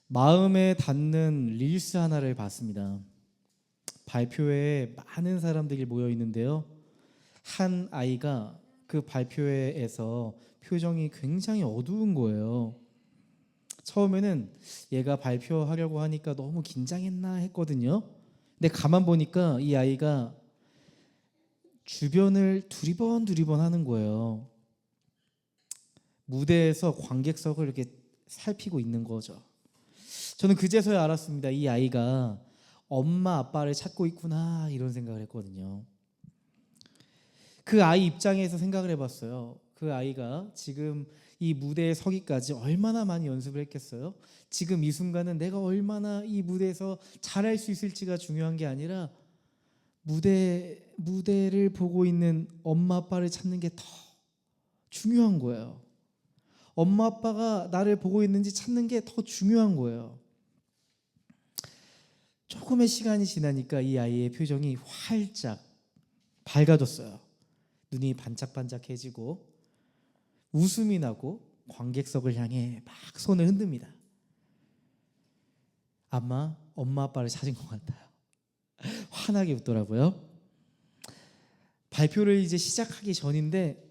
마음에 닿는 릴스 하나를 봤습니다. 발표회에 많은 사람들이 모여 있는데요. 한 아이가 그 발표회에서 표정이 굉장히 어두운 거예요. 처음에는 얘가 발표하려고 하니까 너무 긴장했나 했거든요. 근데 가만 보니까 이 아이가 주변을 두리번 하는 거예요. 무대에서 관객석을 이렇게 살피고 있는 거죠. 저는 그제서야 알았습니다. 이 아이가 엄마 아빠를 찾고 있구나, 이런 생각을 했거든요. 그 아이 입장에서 생각을 해봤어요. 그 아이가 지금 이 무대에 서기까지 얼마나 많이 연습을 했겠어요? 지금 이 순간은 내가 얼마나 이 무대에서 잘할 수 있을지가 중요한 게 아니라 무대를 보고 있는 엄마 아빠를 찾는 게 더 중요한 거예요. 엄마 아빠가 나를 보고 있는지 찾는 게 더 중요한 거예요. 조금의 시간이 지나니까 이 아이의 표정이 활짝 밝아졌어요. 눈이 반짝반짝해지고 웃음이 나고 관객석을 향해 막 손을 흔듭니다. 아마 엄마 아빠를 찾은 것 같아요. 환하게 웃더라고요. 발표를 이제 시작하기 전인데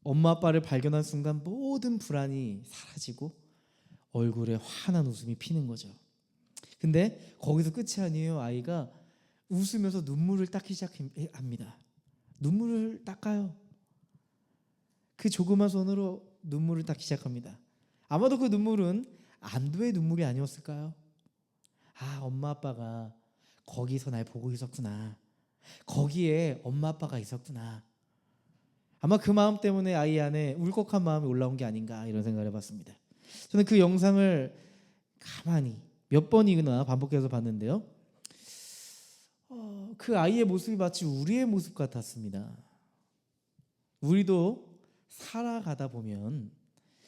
엄마 아빠를 발견한 순간 모든 불안이 사라지고 얼굴에 환한 웃음이 피는 거죠. 근데 거기서 끝이 아니에요. 아이가 웃으면서 눈물을 닦기 시작합니다. 눈물을 닦아요. 그 조그만 손으로 눈물을 닦기 시작합니다. 아마도 그 눈물은 안도의 눈물이 아니었을까요? 아, 엄마 아빠가 거기서 날 보고 있었구나. 거기에 엄마 아빠가 있었구나. 아마 그 마음 때문에 아이 안에 울컥한 마음이 올라온 게 아닌가, 이런 생각을 해봤습니다. 저는 그 영상을 가만히 몇 번이나 반복해서 봤는데요. 그 아이의 모습이 마치 우리의 모습 같았습니다. 우리도 살아가다 보면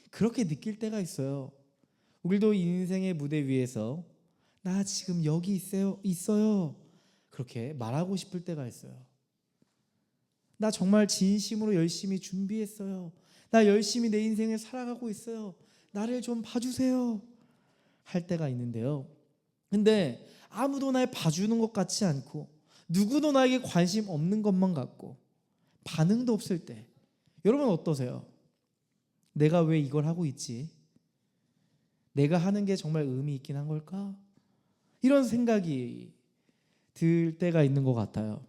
그렇게 느낄 때가 있어요. 우리도 인생의 무대 위에서 나 지금 여기 있어요. 그렇게 말하고 싶을 때가 있어요. 나 정말 진심으로 열심히 준비했어요. 나 열심히 내 인생을 살아가고 있어요. 나를 좀 봐주세요. 할 때가 있는데요. 근데 아무도 날 봐주는 것 같지 않고 누구도 나에게 관심 없는 것만 같고 반응도 없을 때, 여러분 어떠세요? 내가 왜 이걸 하고 있지? 내가 하는 게 정말 의미 있긴 한 걸까? 이런 생각이 들 때가 있는 것 같아요.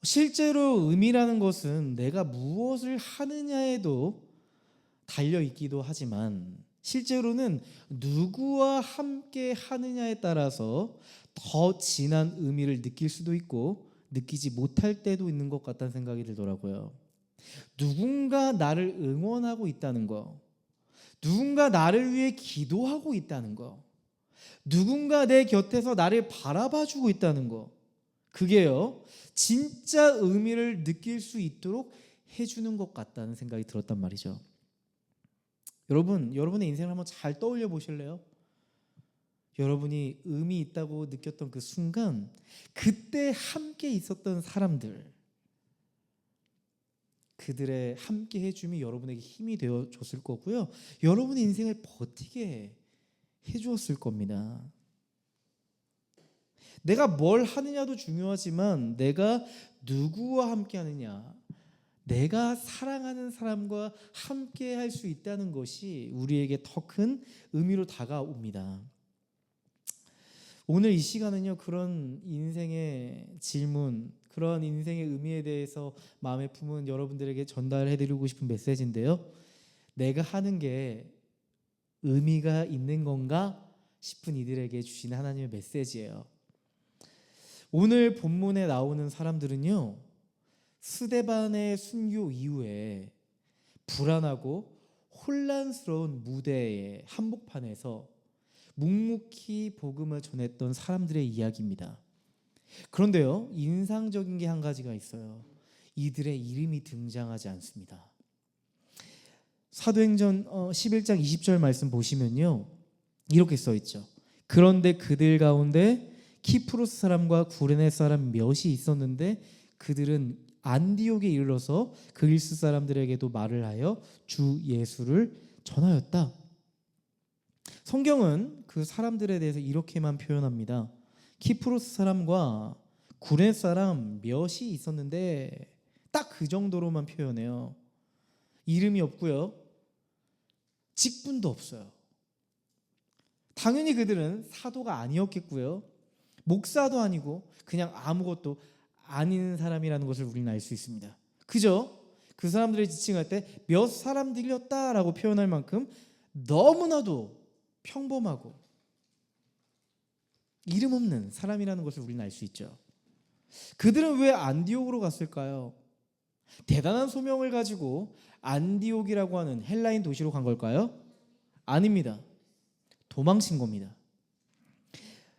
실제로 의미라는 것은 내가 무엇을 하느냐에도 달려 있기도 하지만 실제로는 누구와 함께 하느냐에 따라서 더 진한 의미를 느낄 수도 있고 느끼지 못할 때도 있는 것 같다는 생각이 들더라고요. 누군가 나를 응원하고 있다는 거, 누군가 나를 위해 기도하고 있다는 거, 누군가 내 곁에서 나를 바라봐주고 있다는 거, 그게요 진짜 의미를 느낄 수 있도록 해주는 것 같다는 생각이 들었단 말이죠. 여러분의 인생을 한번 잘 떠올려 보실래요? 여러분이 의미 있다고 느꼈던 그 순간, 그때 함께 있었던 사람들, 그들의 함께 해줌이 여러분에게 힘이 되어줬을 거고요, 여러분의 인생을 버티게 해주었을 겁니다. 내가 뭘 하느냐도 중요하지만 내가 누구와 함께 하느냐, 내가 사랑하는 사람과 함께 할 수 있다는 것이 우리에게 더 큰 의미로 다가옵니다. 오늘 이 시간은요, 그런 인생의 질문, 그런 인생의 의미에 대해서 마음에 품은 여러분들에게 전달해드리고 싶은 메시지인데요. 내가 하는 게 의미가 있는 건가 싶은 이들에게 주시는 하나님의 메시지예요. 오늘 본문에 나오는 사람들은요, 스데반의 순교 이후에 불안하고 혼란스러운 무대의 한복판에서 묵묵히 복음을 전했던 사람들의 이야기입니다. 그런데요, 인상적인 게 한 가지가 있어요. 이들의 이름이 등장하지 않습니다. 사도행전 11장 20절 말씀 보시면요, 이렇게 써 있죠. 그런데 그들 가운데 키프로스 사람과 구레네 사람 몇이 있었는데 그들은 안디옥에 이르러서 그리스 사람들에게도 말을 하여 주 예수를 전하였다. 성경은 그 사람들에 대해서 이렇게만 표현합니다. 키프로스 사람과 구레 사람 몇이 있었는데 딱 그 정도로만 표현해요. 이름이 없고요. 직분도 없어요. 당연히 그들은 사도가 아니었겠고요. 목사도 아니고 그냥 아무것도 아닌 사람이라는 것을 우리는 알 수 있습니다. 그저 그 사람들을 지칭할 때 몇 사람들이었다라고 표현할 만큼 너무나도 평범하고 이름 없는 사람이라는 것을 우리는 알 수 있죠. 그들은 왜 안디옥으로 갔을까요? 대단한 소명을 가지고 안디옥이라고 하는 헬라인 도시로 간 걸까요? 아닙니다. 도망친 겁니다.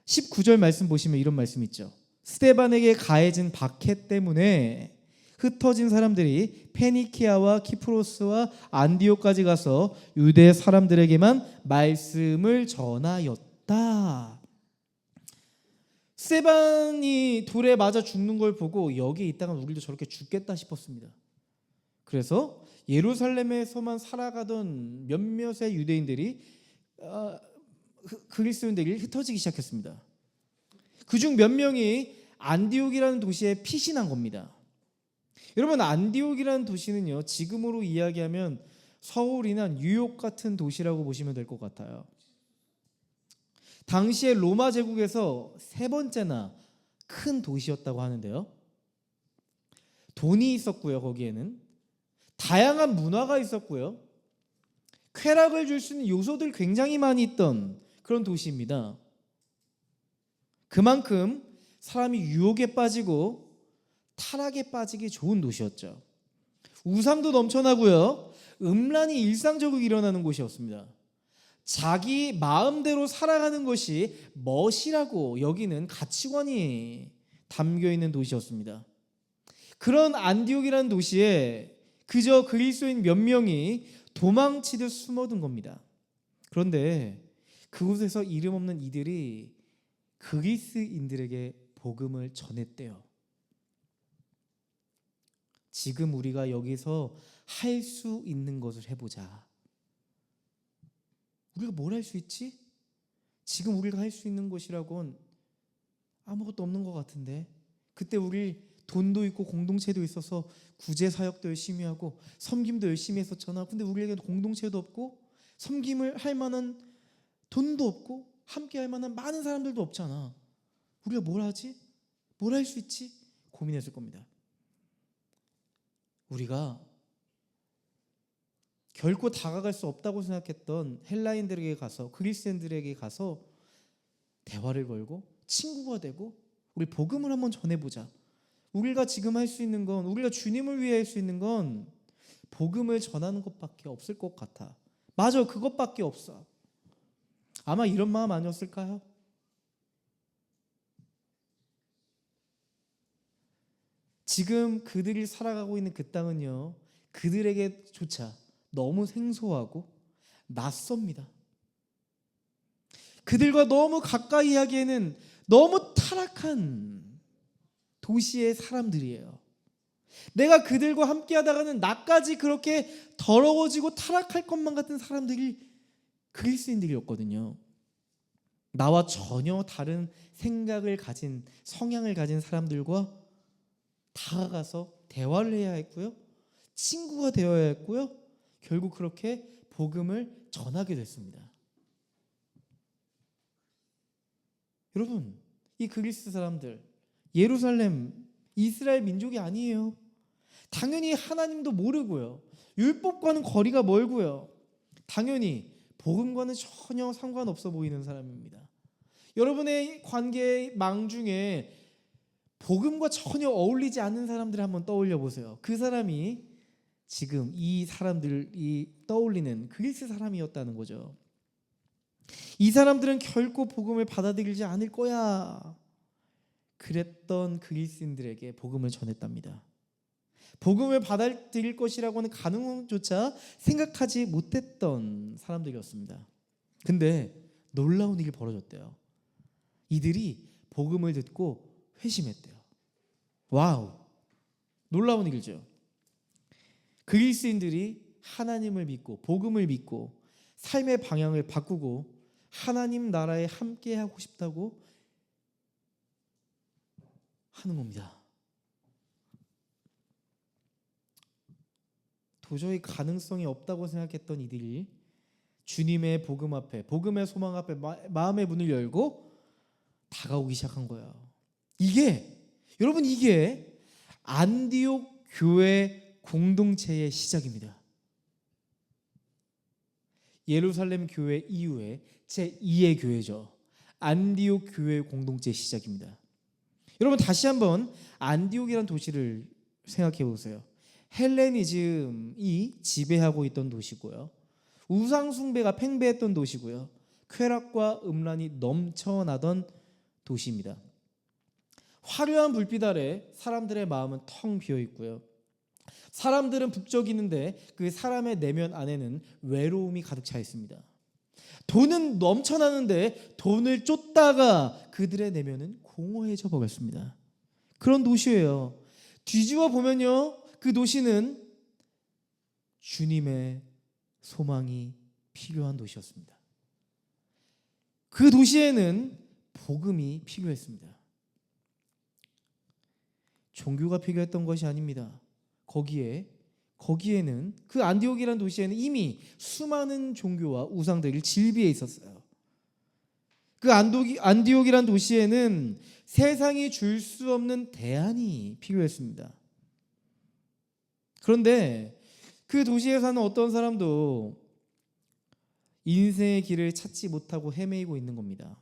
19절 말씀 보시면 이런 말씀 있죠. 스데반에게 가해진 박해 때문에 흩어진 사람들이 페니키아와 키프로스와 안디옥까지 가서 유대 사람들에게만 말씀을 전하였다. 스데반이 돌에 맞아 죽는 걸 보고 여기에 있다가 우리도 저렇게 죽겠다 싶었습니다. 그래서 예루살렘에서만 살아가던 몇몇의 유대인들이 그리스도인들이 흩어지기 시작했습니다. 그중 몇 명이 안디옥이라는 도시에 피신한 겁니다. 여러분, 안디옥이라는 도시는요, 지금으로 이야기하면 서울이나 뉴욕 같은 도시라고 보시면 될 것 같아요. 당시에 로마 제국에서 세 번째나 큰 도시였다고 하는데요. 돈이 있었고요. 거기에는 다양한 문화가 있었고요. 쾌락을 줄 수 있는 요소들 굉장히 많이 있던 그런 도시입니다. 그만큼 사람이 유혹에 빠지고 타락에 빠지기 좋은 도시였죠. 우상도 넘쳐나고요. 음란이 일상적으로 일어나는 곳이었습니다. 자기 마음대로 살아가는 것이 멋이라고 여기는 가치관이 담겨있는 도시였습니다. 그런 안디옥이라는 도시에 그저 그리스도인 몇 명이 도망치듯 숨어든 겁니다. 그런데 그곳에서 이름 없는 이들이 그리스인들에게 복음을 전했대요. 지금 우리가 여기서 할 수 있는 것을 해보자. 우리가 뭘 할 수 있지? 지금 우리가 할 수 있는 것이라곤 아무것도 없는 것 같은데. 그때 우리 돈도 있고 공동체도 있어서 구제 사역도 열심히 하고 섬김도 열심히 했었잖아. 근데 우리에게는 공동체도 없고 섬김을 할 만한 돈도 없고 함께 할 만한 많은 사람들도 없잖아. 우리가 뭘 하지? 뭘 할 수 있지? 고민했을 겁니다. 우리가 결코 다가갈 수 없다고 생각했던 헬라인들에게 가서, 그리스인들에게 가서 대화를 걸고 친구가 되고 우리 복음을 한번 전해보자. 우리가 지금 할 수 있는 건, 우리가 주님을 위해 할 수 있는 건 복음을 전하는 것밖에 없을 것 같아. 맞아, 그것밖에 없어. 아마 이런 마음 아니었을까요? 지금 그들이 살아가고 있는 그 땅은요, 그들에게조차 너무 생소하고 낯섭니다. 그들과 너무 가까이 하기에는 너무 타락한 도시의 사람들이에요. 내가 그들과 함께 하다가는 나까지 그렇게 더러워지고 타락할 것만 같은 사람들이 그리스인들이었거든요. 나와 전혀 다른 생각을 가진, 성향을 가진 사람들과 다가가서 대화를 해야 했고요. 친구가 되어야 했고요. 결국 그렇게 복음을 전하게 됐습니다. 여러분, 이 그리스 사람들, 예루살렘, 이스라엘 민족이 아니에요. 당연히 하나님도 모르고요. 율법과는 거리가 멀고요. 당연히 복음과는 전혀 상관없어 보이는 사람입니다. 여러분의 관계의 망 중에 복음과 전혀 어울리지 않는 사람들을 한번 떠올려 보세요. 그 사람이 지금 이 사람들이 떠올리는 그리스 사람이었다는 거죠. 이 사람들은 결코 복음을 받아들이지 않을 거야. 그랬던 그리스인들에게 복음을 전했답니다. 복음을 받아들일 것이라고 하는 가능성조차 생각하지 못했던 사람들이었습니다. 근데 놀라운 일이 벌어졌대요. 이들이 복음을 듣고 회심했대요. 와우, 놀라운 일이죠. 그리스인들이 하나님을 믿고 복음을 믿고 삶의 방향을 바꾸고 하나님 나라에 함께 하고 싶다고 하는 겁니다. 도저히 가능성이 없다고 생각했던 이들이 주님의 복음 앞에, 복음의 소망 앞에 마음의 문을 열고 다가오기 시작한 거예요. 여러분, 이게 안디옥 교회 공동체의 시작입니다. 예루살렘 교회 이후에 제2의 교회죠. 안디옥 교회 공동체의 시작입니다. 여러분, 다시 한번 안디옥이라는 도시를 생각해 보세요. 헬레니즘이 지배하고 있던 도시고요. 우상 숭배가 팽배했던 도시고요. 쾌락과 음란이 넘쳐나던 도시입니다. 화려한 불빛 아래 사람들의 마음은 텅 비어 있고요. 사람들은 북적이는데 그 사람의 내면 안에는 외로움이 가득 차 있습니다. 돈은 넘쳐나는데 돈을 쫓다가 그들의 내면은 공허해져 버렸습니다. 그런 도시예요. 뒤집어 보면요, 그 도시는 주님의 소망이 필요한 도시였습니다. 그 도시에는 복음이 필요했습니다. 종교가 필요했던 것이 아닙니다. 거기에는 그 안디옥이라는 도시에는 이미 수많은 종교와 우상들이 질비해 있었어요. 그 안디옥이라는 도시에는 세상이 줄 수 없는 대안이 필요했습니다. 그런데 그 도시에 사는 어떤 사람도 인생의 길을 찾지 못하고 헤매이고 있는 겁니다.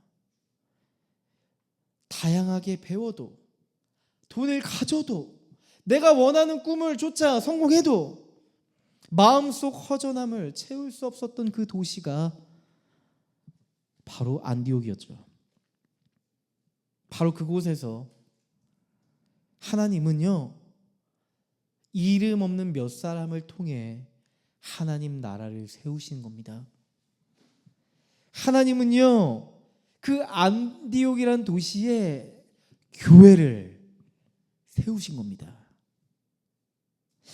다양하게 배워도, 돈을 가져도, 내가 원하는 꿈을 쫓아 성공해도 마음속 허전함을 채울 수 없었던 그 도시가 바로 안디옥이었죠. 바로 그곳에서 하나님은요, 이름 없는 몇 사람을 통해 하나님 나라를 세우신 겁니다. 하나님은요, 그 안디옥이란 도시에 교회를 세우신 겁니다.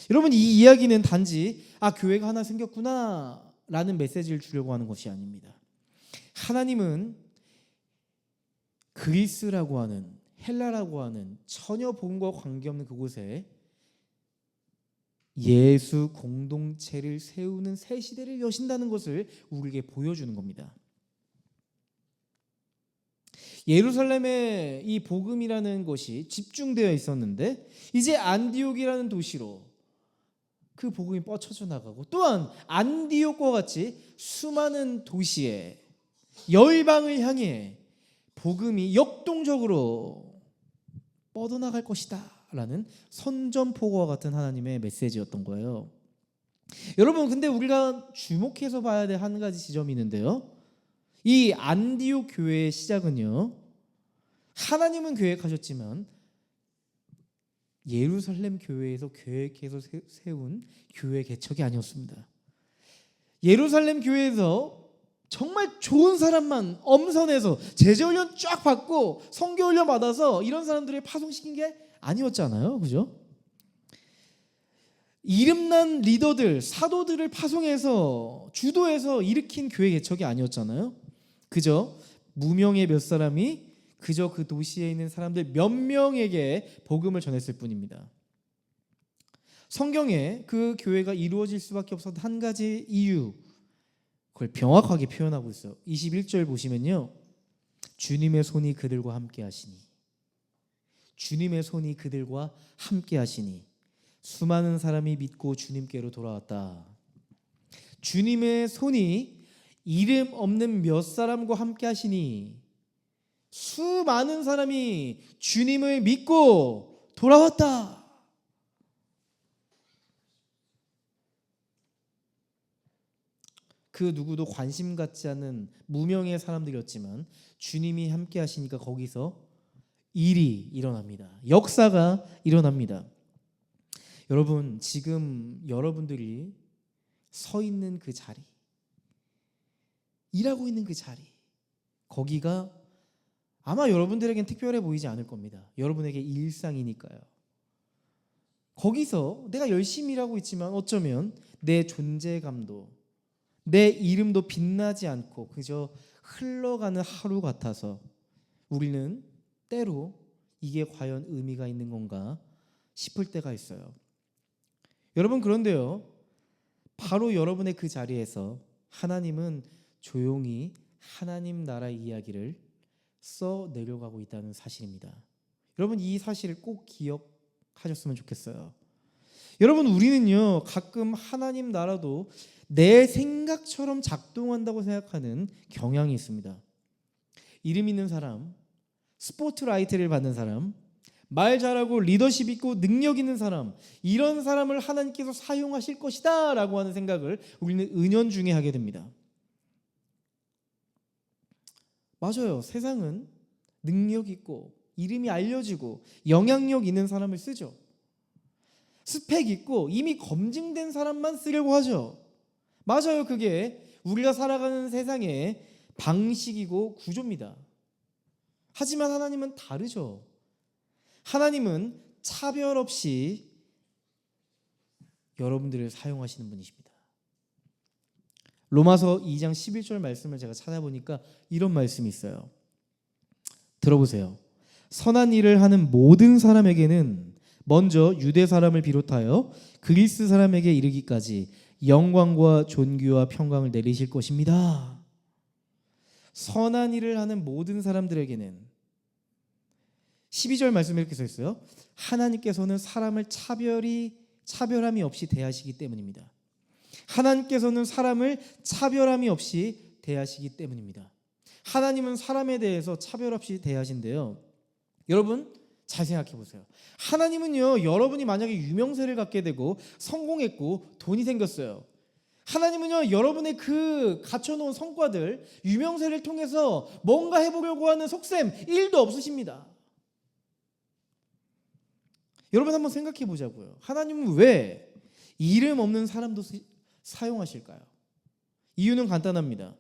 여러분, 이 이야기는 단지 교회가 하나 생겼구나 라는 메시지를 주려고 하는 것이 아닙니다. 하나님은 그리스라고 하는, 헬라라고 하는 전혀 복음과 관계없는 그곳에 예수 공동체를 세우는 새 시대를 여신다는 것을 우리에게 보여주는 겁니다. 예루살렘에 이 복음이라는 것이 집중되어 있었는데 이제 안디옥이라는 도시로 그 복음이 뻗쳐져 나가고, 또한 안디옥과 같이 수많은 도시에 열방을 향해 복음이 역동적으로 뻗어나갈 것이다 라는 선전포고와 같은 하나님의 메시지였던 거예요. 여러분, 근데 우리가 주목해서 봐야 될 한 가지 지점이 있는데요, 이 안디옥 교회의 시작은요, 하나님은 계획하셨지만 예루살렘 교회에서 계획해서 세운 교회 개척이 아니었습니다. 예루살렘 교회에서 정말 좋은 사람만 엄선해서 제자훈련 쫙 받고 선교훈련 받아서 이런 사람들을 파송시킨 게 아니었잖아요, 그죠? 이름난 리더들, 사도들을 파송해서 주도해서 일으킨 교회 개척이 아니었잖아요. 그저 무명의 몇 사람이 그저 그 도시에 있는 사람들 몇 명에게 복음을 전했을 뿐입니다. 성경에 그 교회가 이루어질 수밖에 없었던 한 가지 이유, 그걸 명확하게 표현하고 있어요. 21절 보시면요, 주님의 손이 그들과 함께 하시니, 주님의 손이 그들과 함께 하시니 수많은 사람이 믿고 주님께로 돌아왔다. 주님의 손이 이름 없는 몇 사람과 함께 하시니 수많은 사람이 주님을 믿고 돌아왔다. 그 누구도 관심 갖지 않는 무명의 사람들이었지만 주님이 함께 하시니까 거기서 일이 일어납니다. 역사가 일어납니다. 여러분, 지금 여러분들이 서 있는 그 자리, 일하고 있는 그 자리, 거기가 아마 여러분들에겐 특별해 보이지 않을 겁니다. 여러분에게 일상이니까요. 거기서 내가 열심히 일하고 있지만 어쩌면 내 존재감도, 내 이름도 빛나지 않고 그저 흘러가는 하루 같아서 우리는 때로 이게 과연 의미가 있는 건가 싶을 때가 있어요. 여러분, 그런데요, 바로 여러분의 그 자리에서 하나님은 조용히 하나님 나라의 이야기를 써 내려가고 있다는 사실입니다. 여러분, 이 사실을 꼭 기억하셨으면 좋겠어요. 여러분, 우리는요 가끔 하나님 나라도 내 생각처럼 작동한다고 생각하는 경향이 있습니다. 이름 있는 사람, 스포트라이트를 받는 사람, 말 잘하고 리더십 있고 능력 있는 사람, 이런 사람을 하나님께서 사용하실 것이다 라고 하는 생각을 우리는 은연중에 하게 됩니다. 맞아요. 세상은 능력 있고 이름이 알려지고 영향력 있는 사람을 쓰죠. 스펙 있고 이미 검증된 사람만 쓰려고 하죠. 맞아요. 그게 우리가 살아가는 세상의 방식이고 구조입니다. 하지만 하나님은 다르죠. 하나님은 차별 없이 여러분들을 사용하시는 분이십니다. 로마서 2장 11절 말씀을 제가 찾아보니까 이런 말씀이 있어요. 들어보세요. 선한 일을 하는 모든 사람에게는 먼저 유대 사람을 비롯하여 그리스 사람에게 이르기까지 영광과 존귀와 평강을 내리실 것입니다. 선한 일을 하는 모든 사람들에게는 12절 말씀에 이렇게 써 있어요. 하나님께서는 사람을 차별함이 없이 대하시기 때문입니다. 하나님께서는 사람을 차별함이 없이 대하시기 때문입니다. 하나님은 사람에 대해서 차별 없이 대하신대요. 여러분, 잘 생각해 보세요. 하나님은요, 여러분이 만약에 유명세를 갖게 되고 성공했고 돈이 생겼어요. 하나님은요, 여러분의 그 갖춰놓은 성과들, 유명세를 통해서 뭔가 해보려고 하는 속셈 1도 없으십니다. 여러분, 한번 생각해 보자고요. 하나님은 왜 이름 없는 사람도 사용하실까요? 이유는 간단합니다.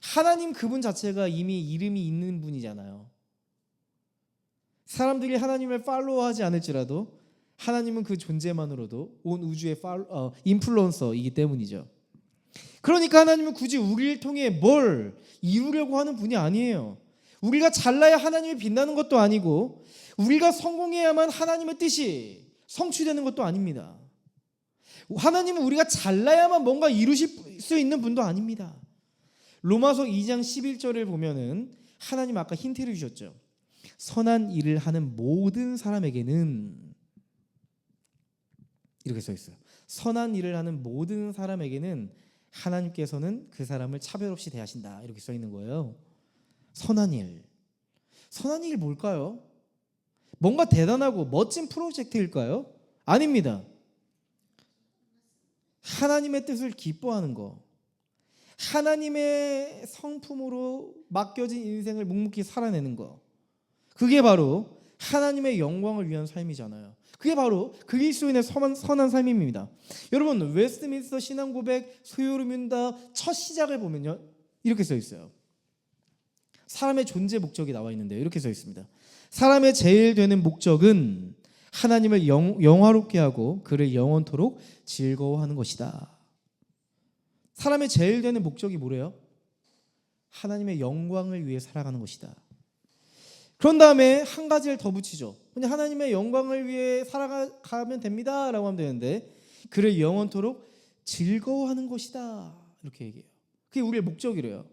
하나님 그분 자체가 이미 이름이 있는 분이잖아요. 사람들이 하나님을 팔로우하지 않을지라도 하나님은 그 존재만으로도 온 우주의 인플루언서이기 때문이죠. 그러니까 하나님은 굳이 우리를 통해 뭘 이루려고 하는 분이 아니에요. 우리가 잘나야 하나님이 빛나는 것도 아니고 우리가 성공해야만 하나님의 뜻이 성취되는 것도 아닙니다. 하나님은 우리가 잘나야만 뭔가 이루실 수 있는 분도 아닙니다. 로마서 2장 11절을 보면은 하나님 아까 힌트를 주셨죠. 선한 일을 하는 모든 사람에게는 이렇게 써 있어요. 선한 일을 하는 모든 사람에게는 하나님께서는 그 사람을 차별 없이 대하신다. 이렇게 써 있는 거예요. 선한 일. 선한 일이 뭘까요? 뭔가 대단하고 멋진 프로젝트일까요? 아닙니다. 하나님의 뜻을 기뻐하는 거. 하나님의 성품으로 맡겨진 인생을 묵묵히 살아내는 거. 그게 바로 하나님의 영광을 위한 삶이잖아요. 그게 바로 그리스도인의 선한 삶입니다. 여러분, 웨스트민스터 신앙고백 소요르문다 첫 시작을 보면요, 이렇게 써 있어요. 사람의 존재 목적이 나와 있는데요, 이렇게 써 있습니다. 사람의 제일 되는 목적은 하나님을 영화롭게 하고 그를 영원토록 즐거워하는 것이다. 사람의 제일 되는 목적이 뭐래요? 하나님의 영광을 위해 살아가는 것이다. 그런 다음에 한 가지를 더 붙이죠. 그냥 하나님의 영광을 위해 살아가면 됩니다 라고 하면 되는데 그를 영원토록 즐거워하는 것이다 이렇게 얘기해요. 그게 우리의 목적이래요.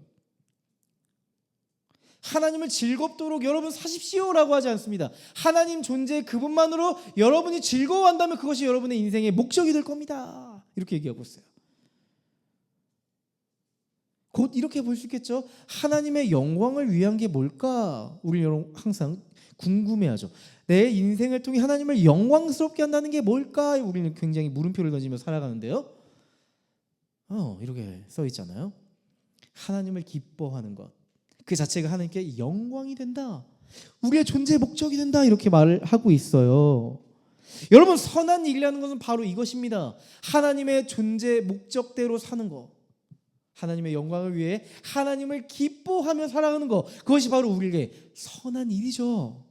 하나님을 즐겁도록 여러분 사십시오 라고 하지 않습니다. 하나님 존재 그분만으로 여러분이 즐거워한다면 그것이 여러분의 인생의 목적이 될 겁니다. 이렇게 얘기하고 있어요. 곧 이렇게 볼 수 있겠죠. 하나님의 영광을 위한 게 뭘까? 우리 여러분 항상 궁금해하죠. 내 인생을 통해 하나님을 영광스럽게 한다는 게 뭘까? 우리는 굉장히 물음표를 던지며 살아가는데요. 이렇게 써 있잖아요. 하나님을 기뻐하는 것. 그 자체가 하나님께 영광이 된다. 우리의 존재의 목적이 된다. 이렇게 말을 하고 있어요. 여러분, 선한 일이라는 것은 바로 이것입니다. 하나님의 존재 목적대로 사는 것. 하나님의 영광을 위해 하나님을 기뻐하며 살아가는 것. 그것이 바로 우리에게 선한 일이죠.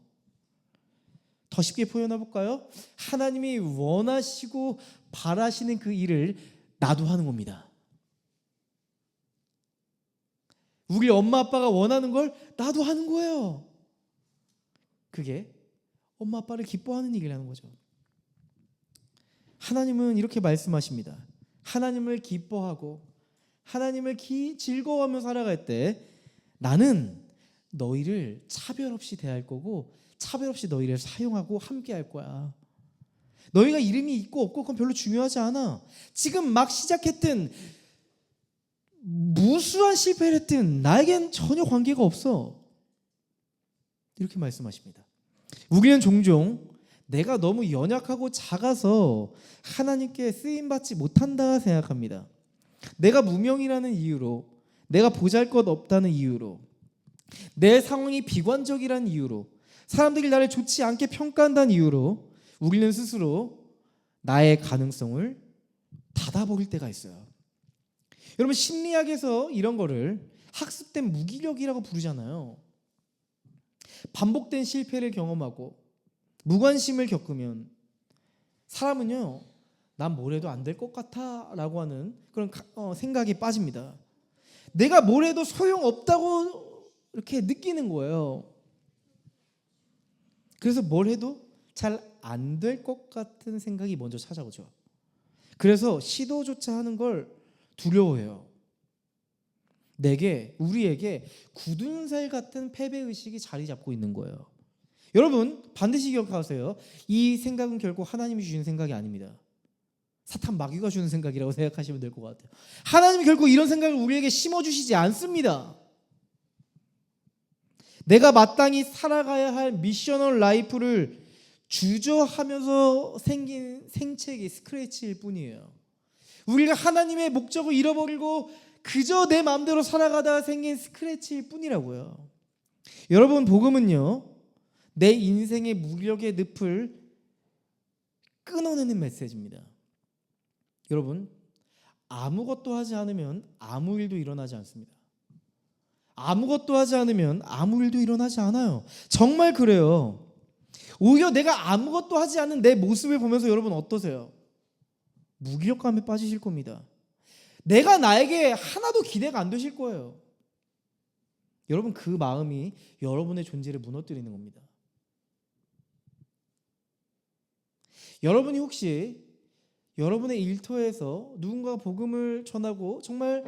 더 쉽게 표현해 볼까요? 하나님이 원하시고 바라시는 그 일을 나도 하는 겁니다. 우리 엄마 아빠가 원하는 걸 나도 하는 거예요. 그게 엄마 아빠를 기뻐하는 얘기라는 거죠. 하나님은 이렇게 말씀하십니다. 하나님을 기뻐하고 하나님을 즐거워하며 살아갈 때 나는 너희를 차별 없이 대할 거고 차별 없이 너희를 사용하고 함께 할 거야. 너희가 이름이 있고 없고 그건 별로 중요하지 않아. 지금 막 시작했든 무수한 실패를 했든 나에겐 전혀 관계가 없어. 이렇게 말씀하십니다. 우리는 종종 내가 너무 연약하고 작아서 하나님께 쓰임받지 못한다 생각합니다. 내가 무명이라는 이유로, 내가 보잘것없다는 이유로, 내 상황이 비관적이라는 이유로, 사람들이 나를 좋지 않게 평가한다는 이유로 우리는 스스로 나의 가능성을 닫아버릴 때가 있어요. 여러분, 심리학에서 이런 거를 학습된 무기력이라고 부르잖아요. 반복된 실패를 경험하고 무관심을 겪으면 사람은요, 난 뭘 해도 안 될 것 같아 라고 하는 그런 생각이 빠집니다. 내가 뭘 해도 소용없다고 이렇게 느끼는 거예요. 그래서 뭘 해도 잘 안 될 것 같은 생각이 먼저 찾아오죠. 그래서 시도조차 하는 걸 두려워해요. 우리에게 굳은 살 같은 패배의식이 자리 잡고 있는 거예요. 여러분, 반드시 기억하세요. 이 생각은 결코 하나님이 주신 생각이 아닙니다. 사탄 마귀가 주는 생각이라고 생각하시면 될 것 같아요. 하나님이 결코 이런 생각을 우리에게 심어주시지 않습니다. 내가 마땅히 살아가야 할 미셔널 라이프를 주저하면서 생긴 생채기 스크래치일 뿐이에요. 우리가 하나님의 목적을 잃어버리고 그저 내 마음대로 살아가다가 생긴 스크래치일 뿐이라고요. 여러분, 복음은요, 내 인생의 무력의 늪을 끊어내는 메시지입니다. 여러분, 아무것도 하지 않으면 아무 일도 일어나지 않습니다. 아무것도 하지 않으면 아무 일도 일어나지 않아요. 정말 그래요. 오히려 내가 아무것도 하지 않은 내 모습을 보면서 여러분 어떠세요? 무기력감에 빠지실 겁니다. 내가 나에게 하나도 기대가 안 되실 거예요. 여러분, 그 마음이 여러분의 존재를 무너뜨리는 겁니다. 여러분이 혹시 여러분의 일터에서 누군가가 복음을 전하고 정말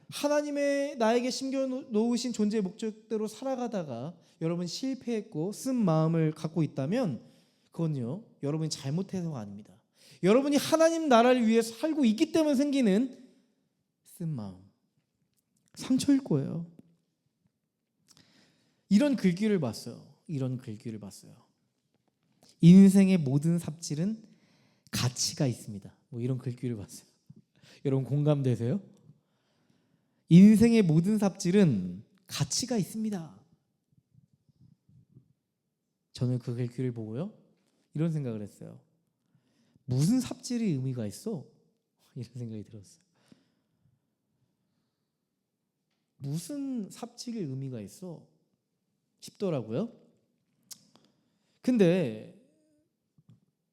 하나님의 나에게 심겨놓으신 존재의 목적대로 살아가다가 여러분 실패했고 쓴 마음을 갖고 있다면 그건요, 여러분이 잘못해서가 아닙니다. 여러분이 하나님 나라를 위해 살고 있기 때문에 생기는 쓴 마음, 상처일 거예요. 이런 글귀를 봤어요. 인생의 모든 삽질은 가치가 있습니다. 뭐 이런 글귀를 봤어요. 여러분 공감되세요? 인생의 모든 삽질은 가치가 있습니다. 저는 그 글귀를 보고요, 이런 생각을 했어요. 무슨 삽질이 의미가 있어? 이런 생각이 들었어요. 무슨 삽질이 의미가 있어? 싶더라고요. 근데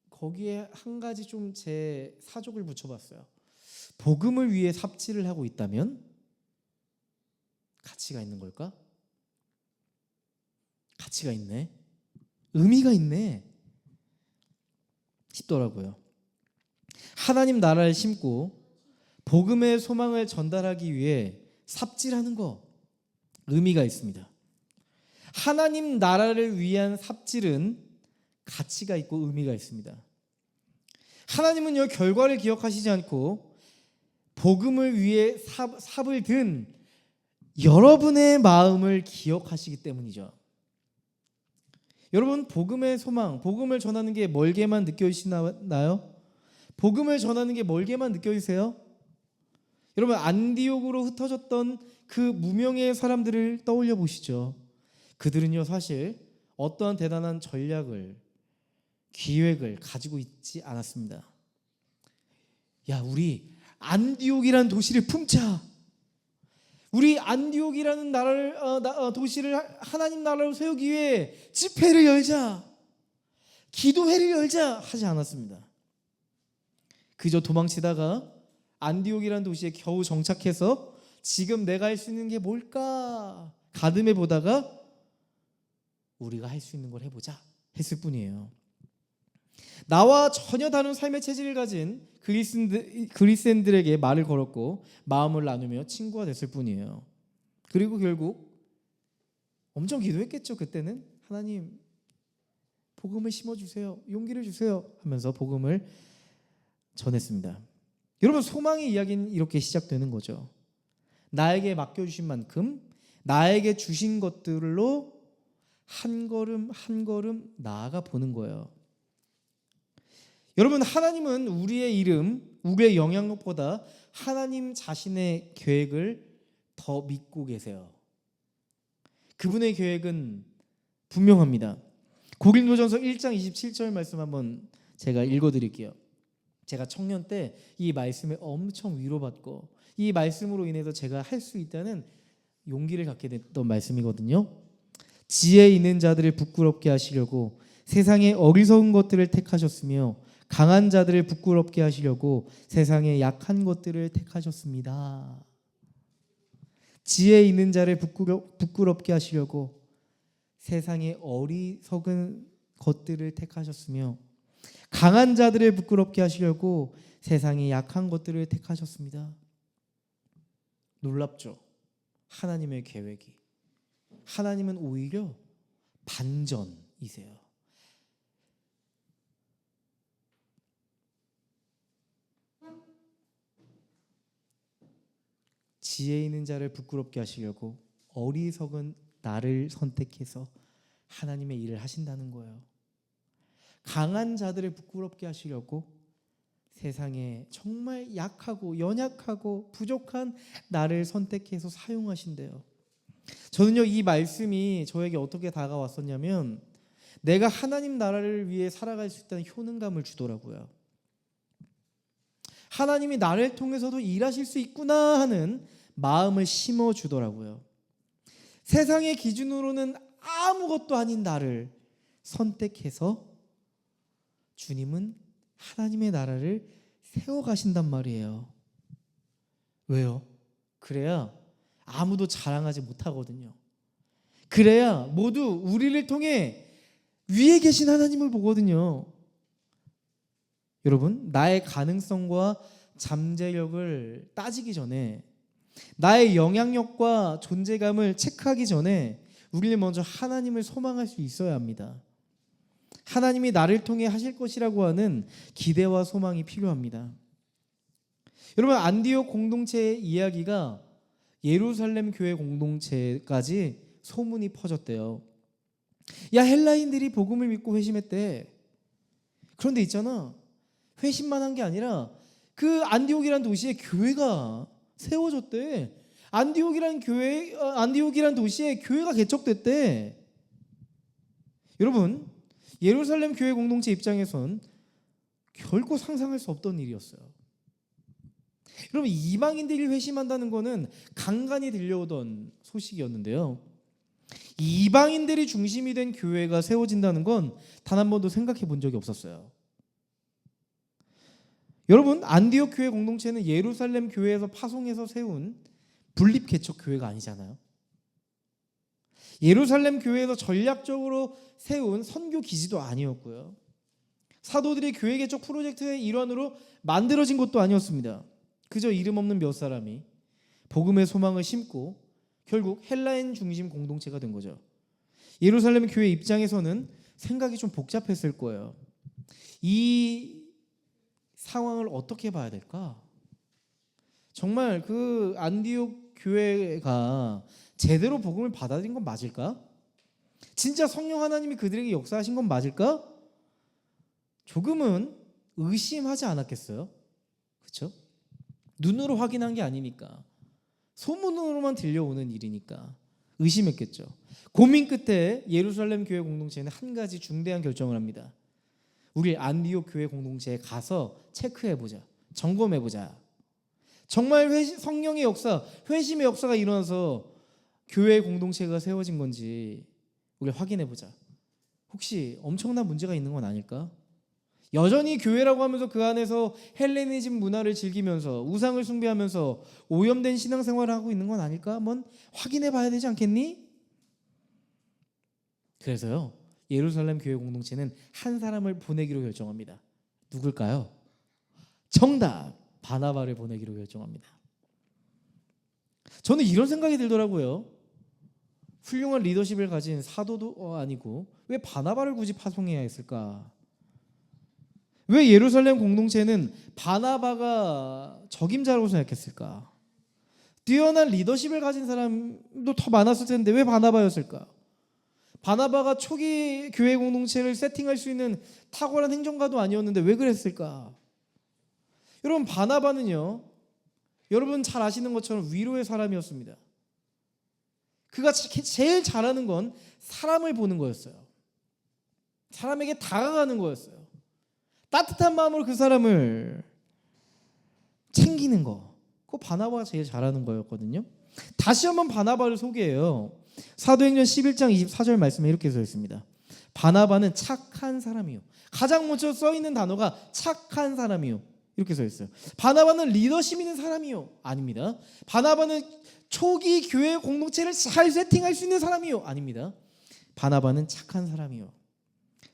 거기에 한 가지 좀 제 사족을 붙여봤어요. 복음을 위해 삽질을 하고 있다면 가치가 있는 걸까? 가치가 있네. 의미가 있네. 싶더라고요. 하나님 나라를 심고 복음의 소망을 전달하기 위해 삽질하는 거 의미가 있습니다. 하나님 나라를 위한 삽질은 가치가 있고 의미가 있습니다. 하나님은요, 결과를 기억하시지 않고 복음을 위해 삽을 든 여러분의 마음을 기억하시기 때문이죠. 여러분, 복음의 소망, 복음을 전하는 게 멀게만 느껴지시나요? 복음을 전하는 게 멀게만 느껴지세요? 여러분, 안디옥으로 흩어졌던 그 무명의 사람들을 떠올려 보시죠. 그들은요, 사실 어떠한 대단한 전략을, 기획을 가지고 있지 않았습니다. 야, 우리 안디옥이라는 도시를 품자. 우리 안디옥이라는 도시를 하나님 나라로 세우기 위해 집회를 열자, 기도회를 열자 하지 않았습니다. 그저 도망치다가 안디옥이라는 도시에 겨우 정착해서 지금 내가 할 수 있는 게 뭘까 가늠해 보다가 우리가 할 수 있는 걸 해보자 했을 뿐이에요. 나와 전혀 다른 삶의 체질을 가진 그리스인들에게 말을 걸었고 마음을 나누며 친구가 됐을 뿐이에요. 그리고 결국 엄청 기도했겠죠. 그때는 하나님 복음을 심어주세요, 용기를 주세요 하면서 복음을 전했습니다. 여러분, 소망의 이야기는 이렇게 시작되는 거죠. 나에게 맡겨주신 만큼 나에게 주신 것들로 한 걸음 한 걸음 나아가 보는 거예요. 여러분, 하나님은 우리의 이름, 우리의 영향력보다 하나님 자신의 계획을 더 믿고 계세요. 그분의 계획은 분명합니다. 고린도전서 1장 27절 말씀 한번 제가 읽어드릴게요. 제가 청년 때 이 말씀에 엄청 위로받고 이 말씀으로 인해서 제가 할 수 있다는 용기를 갖게 됐던 말씀이거든요. 지혜 있는 자들을 부끄럽게 하시려고 세상의 어리석은 것들을 택하셨으며 강한 자들을 부끄럽게 하시려고 세상의 약한 것들을 택하셨습니다. 지혜 있는 자를 부끄럽게 하시려고 세상의 어리석은 것들을 택하셨으며 강한 자들을 부끄럽게 하시려고 세상의 약한 것들을 택하셨습니다. 놀랍죠? 하나님의 계획이. 하나님은 오히려 반전이세요. 지혜 있는 자를 부끄럽게 하시려고 어리석은 나를 선택해서 하나님의 일을 하신다는 거예요. 강한 자들을 부끄럽게 하시려고 세상에 정말 약하고 연약하고 부족한 나를 선택해서 사용하신대요. 저는요, 이 말씀이 저에게 어떻게 다가왔었냐면 내가 하나님 나라를 위해 살아갈 수 있다는 효능감을 주더라고요. 하나님이 나를 통해서도 일하실 수 있구나 하는 마음을 심어주더라고요. 세상의 기준으로는 아무것도 아닌 나를 선택해서 주님은 하나님의 나라를 세워가신단 말이에요. 왜요? 그래야 아무도 자랑하지 못하거든요. 그래야 모두 우리를 통해 위에 계신 하나님을 보거든요. 여러분, 나의 가능성과 잠재력을 따지기 전에, 나의 영향력과 존재감을 체크하기 전에 우리는 먼저 하나님을 소망할 수 있어야 합니다. 하나님이 나를 통해 하실 것이라고 하는 기대와 소망이 필요합니다. 여러분, 안디옥 공동체의 이야기가 예루살렘 교회 공동체까지 소문이 퍼졌대요. 야, 헬라인들이 복음을 믿고 회심했대. 그런데 있잖아, 회심만 한 게 아니라 그 안디옥이란 도시에 교회가 세워졌대. 안디옥이란 도시에 교회가 개척됐대. 여러분, 예루살렘 교회 공동체 입장에선 결코 상상할 수 없던 일이었어요. 여러분, 이방인들이 회심한다는 것은 간간히 들려오던 소식이었는데요. 이방인들이 중심이 된 교회가 세워진다는 건 단 한 번도 생각해 본 적이 없었어요. 여러분, 안디옥 교회 공동체는 예루살렘 교회에서 파송해서 세운 분립 개척 교회가 아니잖아요. 예루살렘 교회에서 전략적으로 세운 선교 기지도 아니었고요. 사도들이 교회 개척 프로젝트의 일환으로 만들어진 것도 아니었습니다. 그저 이름 없는 몇 사람이 복음의 소망을 심고 결국 헬라인 중심 공동체가 된 거죠. 예루살렘 교회 입장에서는 생각이 좀 복잡했을 거예요. 이 상황을 어떻게 봐야 될까? 정말 그 안디옥 교회가 제대로 복음을 받아들인 건 맞을까? 진짜 성령 하나님이 그들에게 역사하신 건 맞을까? 조금은 의심하지 않았겠어요? 그렇죠? 눈으로 확인한 게 아니니까, 소문으로만 들려오는 일이니까 의심했겠죠. 고민 끝에 예루살렘 교회 공동체는 한 가지 중대한 결정을 합니다. 우리 안디옥 교회 공동체에 가서 체크해보자, 점검해보자. 정말 성령의 역사, 회심의 역사가 일어나서 교회 공동체가 세워진 건지 우리 확인해보자. 혹시 엄청난 문제가 있는 건 아닐까? 여전히 교회라고 하면서 그 안에서 헬레니즘 문화를 즐기면서 우상을 숭배하면서 오염된 신앙생활을 하고 있는 건 아닐까? 한번 확인해 봐야 되지 않겠니? 그래서요, 예루살렘 교회 공동체는 한 사람을 보내기로 결정합니다. 누굴까요? 정답! 바나바를 보내기로 결정합니다. 저는 이런 생각이 들더라고요. 훌륭한 리더십을 가진 사도도 아니고 왜 바나바를 굳이 파송해야 했을까? 왜 예루살렘 공동체는 바나바가 적임자라고 생각했을까? 뛰어난 리더십을 가진 사람도 더 많았을 텐데 왜 바나바였을까? 바나바가 초기 교회 공동체를 세팅할 수 있는 탁월한 행정가도 아니었는데 왜 그랬을까? 여러분, 바나바는요, 여러분 잘 아시는 것처럼 위로의 사람이었습니다. 그가 제일 잘하는 건 사람을 보는 거였어요. 사람에게 다가가는 거였어요. 따뜻한 마음으로 그 사람을 챙기는 거. 그거 바나바가 제일 잘하는 거였거든요. 다시 한번 바나바를 소개해요. 사도행전 11장 24절 말씀에 이렇게 써 있습니다. 바나바는 착한 사람이요. 가장 먼저 써 있는 단어가 착한 사람이요. 이렇게 써 있어요. 바나바는 리더십 있는 사람이요. 아닙니다. 바나바는 초기 교회 공동체를 잘 세팅할 수 있는 사람이요. 아닙니다. 바나바는 착한 사람이요.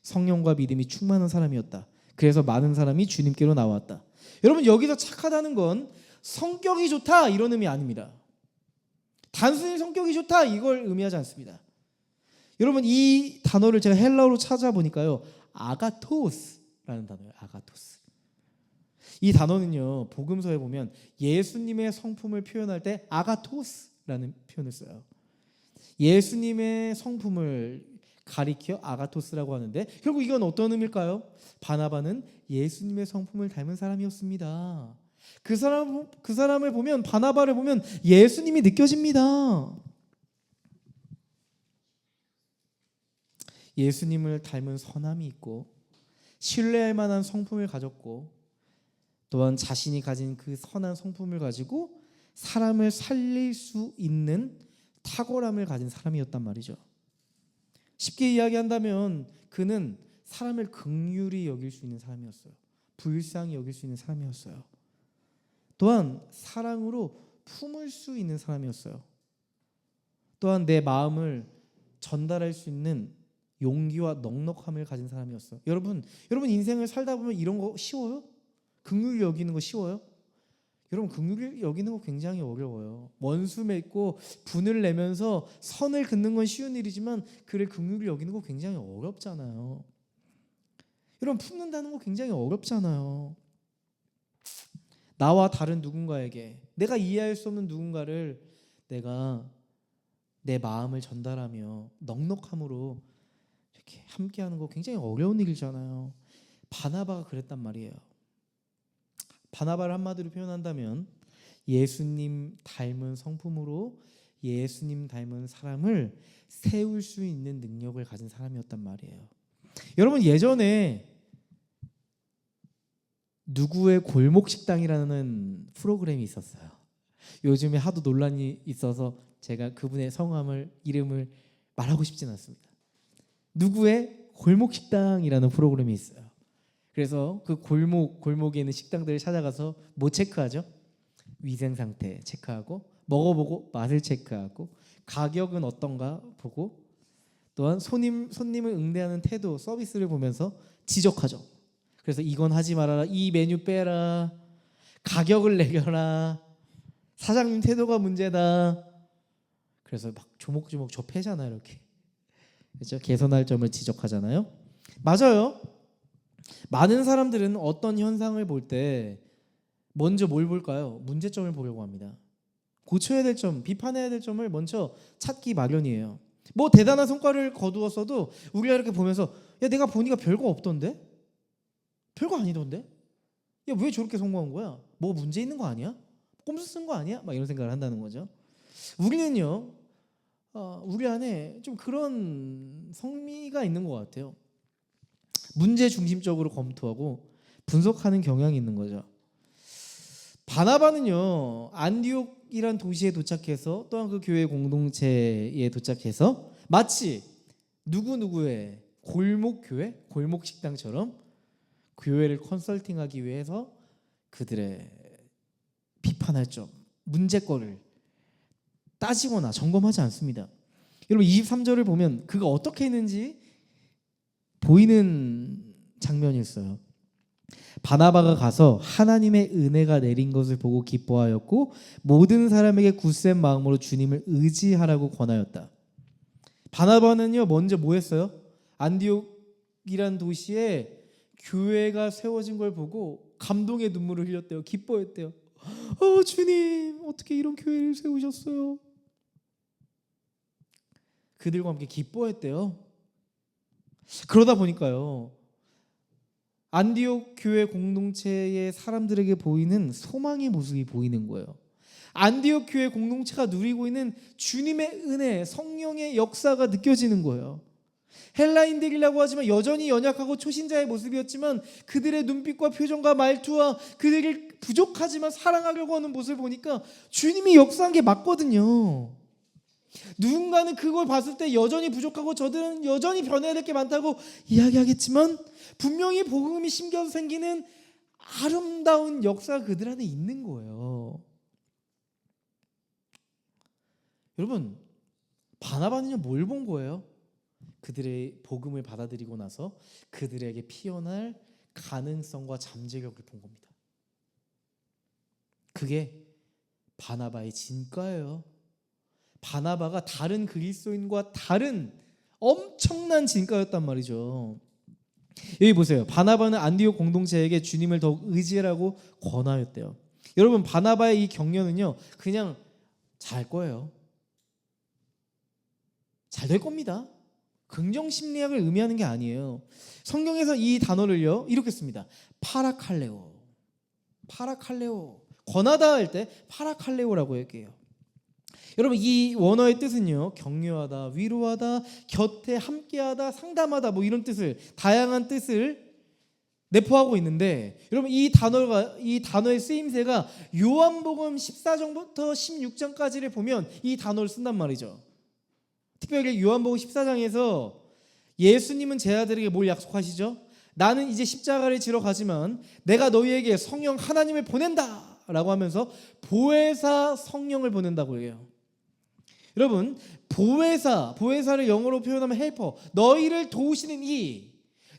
성령과 믿음이 충만한 사람이었다. 그래서 많은 사람이 주님께로 나왔다. 여러분, 여기서 착하다는 건 성격이 좋다 이런 의미 아닙니다. 단순히 성격이 좋다 이걸 의미하지 않습니다. 여러분, 이 단어를 제가 헬라어로 찾아보니까요, 아가토스라는 단어예요. 아가토스. 이 단어는요, 복음서에 보면 예수님의 성품을 표현할 때 아가토스라는 표현을 써요. 예수님의 성품을 가리켜 아가토스라고 하는데 결국 이건 어떤 의미일까요? 바나바는 예수님의 성품을 닮은 사람이었습니다. 그 사람을 보면, 바나바를 보면 예수님이 느껴집니다. 예수님을 닮은 선함이 있고 신뢰할 만한 성품을 가졌고 또한 자신이 가진 그 선한 성품을 가지고 사람을 살릴 수 있는 탁월함을 가진 사람이었단 말이죠. 쉽게 이야기한다면 그는 사람을 긍휼히 여길 수 있는 사람이었어요. 불쌍히 여길 수 있는 사람이었어요. 또한 사랑으로 품을 수 있는 사람이었어요. 또한 내 마음을 전달할 수 있는 용기와 넉넉함을 가진 사람이었어요. 여러분 인생을 살다 보면 이런 거 쉬워요? 긍휼히 여기는 거 쉬워요? 여러분, 긍휼히 여기는 거 굉장히 어려워요. 원수 맺고 분을 내면서 선을 긋는 건 쉬운 일이지만 그를 긍휼히 여기는 거 굉장히 어렵잖아요. 여러분, 품는다는 거 굉장히 어렵잖아요. 나와 다른 누군가에게, 내가 이해할 수 없는 누군가를 내가 내 마음을 전달하며 넉넉함으로 이렇게 함께하는 거 굉장히 어려운 일이잖아요. 바나바가 그랬단 말이에요. 바나바를 한마디로 표현한다면 예수님 닮은 성품으로 예수님 닮은 사람을 세울 수 있는 능력을 가진 사람이었단 말이에요. 여러분, 예전에 누구의 골목식당이라는 프로그램이 있었어요. 요즘에 하도 논란이 있어서 제가 그분의 이름을 말하고 싶지는 않습니다. 누구의 골목식당이라는 프로그램이 있어요. 그래서 그 골목에 있는 식당들을 찾아가서 뭐 체크하죠? 위생 상태 체크하고, 먹어보고 맛을 체크하고, 가격은 어떤가 보고, 또한 손님을 응대하는 태도, 서비스를 보면서 지적하죠. 그래서 이건 하지 말아라, 이 메뉴 빼라, 가격을 매겨라, 사장님 태도가 문제다. 그래서 막 조목조목 좁혀잖아요, 이렇게. 그렇죠? 개선할 점을 지적하잖아요. 맞아요. 많은 사람들은 어떤 현상을 볼 때 먼저 뭘 볼까요? 문제점을 보려고 합니다. 고쳐야 될 점, 비판해야 될 점을 먼저 찾기 마련이에요. 뭐 대단한 성과를 거두었어도 우리가 이렇게 보면서, 야, 내가 보니까 별거 없던데? 별거 아니던데? 야, 왜 저렇게 성공한 거야? 뭐 문제 있는 거 아니야? 꼼수 쓴 거 아니야? 막 이런 생각을 한다는 거죠. 우리는요, 우리 안에 좀 그런 성미가 있는 것 같아요. 문제 중심적으로 검토하고 분석하는 경향이 있는 거죠. 바나바는요, 안디옥이란 도시에 도착해서, 또한 그 교회 공동체에 도착해서 마치 누구누구의 골목교회, 골목식당처럼 교회를 컨설팅하기 위해서 그들의 비판할 점, 문제거리를 따지거나 점검하지 않습니다. 여러분 23절을 보면 그가 어떻게 했는지 보이는 장면이 있어요. 바나바가 가서 하나님의 은혜가 내린 것을 보고 기뻐하였고 모든 사람에게 굳센 마음으로 주님을 의지하라고 권하였다. 바나바는요 먼저 뭐 했어요? 안디옥이란 도시에 교회가 세워진 걸 보고 감동의 눈물을 흘렸대요. 기뻐했대요. 주님 어떻게 이런 교회를 세우셨어요? 그들과 함께 기뻐했대요. 그러다 보니까요 안디옥 교회 공동체의 사람들에게 보이는 소망의 모습이 보이는 거예요. 안디옥 교회 공동체가 누리고 있는 주님의 은혜, 성령의 역사가 느껴지는 거예요. 헬라인들이라고 하지만 여전히 연약하고 초신자의 모습이었지만 그들의 눈빛과 표정과 말투와 그들이 부족하지만 사랑하려고 하는 모습을 보니까 주님이 역사한 게 맞거든요. 누군가는 그걸 봤을 때 여전히 부족하고 저들은 여전히 변해야 될 게 많다고 이야기하겠지만 분명히 복음이 심겨서 생기는 아름다운 역사가 그들 안에 있는 거예요. 여러분 바나바는요 뭘 본 거예요? 그들의 복음을 받아들이고 나서 그들에게 피어날 가능성과 잠재력을 본 겁니다. 그게 바나바의 진가예요. 바나바가 다른 그리스도인과 다른 엄청난 진가였단 말이죠. 여기 보세요. 바나바는 안디옥 공동체에게 주님을 더욱 의지하라고 권하였대요. 여러분 바나바의 이 격려는요 그냥 잘 거예요. 잘 될 겁니다. 긍정 심리학을 의미하는 게 아니에요. 성경에서 이 단어를요 이렇게 씁니다. 파라칼레오. 파라칼레오. 권하다 할 때 파라칼레오라고 얘기해요. 여러분 이 원어의 뜻은요 격려하다, 위로하다, 곁에 함께하다, 상담하다 뭐 이런 뜻을 다양한 뜻을 내포하고 있는데 여러분 이 단어의 쓰임새가 요한복음 14장부터 16장까지를 보면 이 단어를 쓴단 말이죠. 특별히 요한복음 14장에서 예수님은 제자들에게 뭘 약속하시죠? 나는 이제 십자가를 지러 가지만 내가 너희에게 성령 하나님을 보낸다 라고 하면서 보혜사 성령을 보낸다고 해요. 여러분 보혜사를 영어로 표현하면 헬퍼, 너희를 도우시는 이,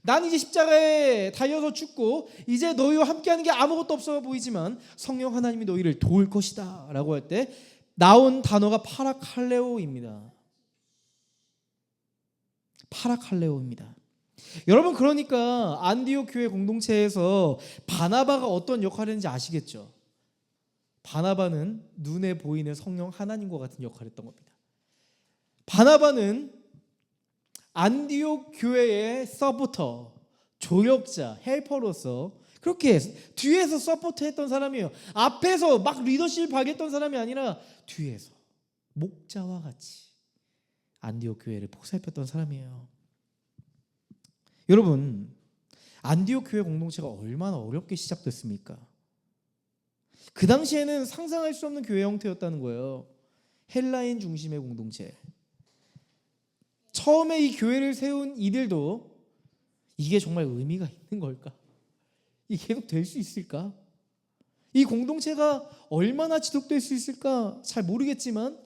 난 이제 십자가에 달려서 죽고 이제 너희와 함께하는 게 아무것도 없어 보이지만 성령 하나님이 너희를 도울 것이다 라고 할 때 나온 단어가 파라칼레오입니다. 파라칼레오입니다. 여러분 그러니까 안디옥 교회 공동체에서 바나바가 어떤 역할을 했는지 아시겠죠? 바나바는 눈에 보이는 성령 하나님과 같은 역할을 했던 겁니다. 바나바는 안디옥 교회의 서포터, 조력자, 헬퍼로서 그렇게 뒤에서 서포트했던 사람이에요. 앞에서 막 리더십을 발휘했던 사람이 아니라 뒤에서 목자와 같이 안디옥 교회를 보살폈던 사람이에요. 여러분 안디옥 교회 공동체가 얼마나 어렵게 시작됐습니까? 그 당시에는 상상할 수 없는 교회 형태였다는 거예요. 헬라인 중심의 공동체. 처음에 이 교회를 세운 이들도 이게 정말 의미가 있는 걸까? 이게 계속 될 수 있을까? 이 공동체가 얼마나 지속될 수 있을까? 잘 모르겠지만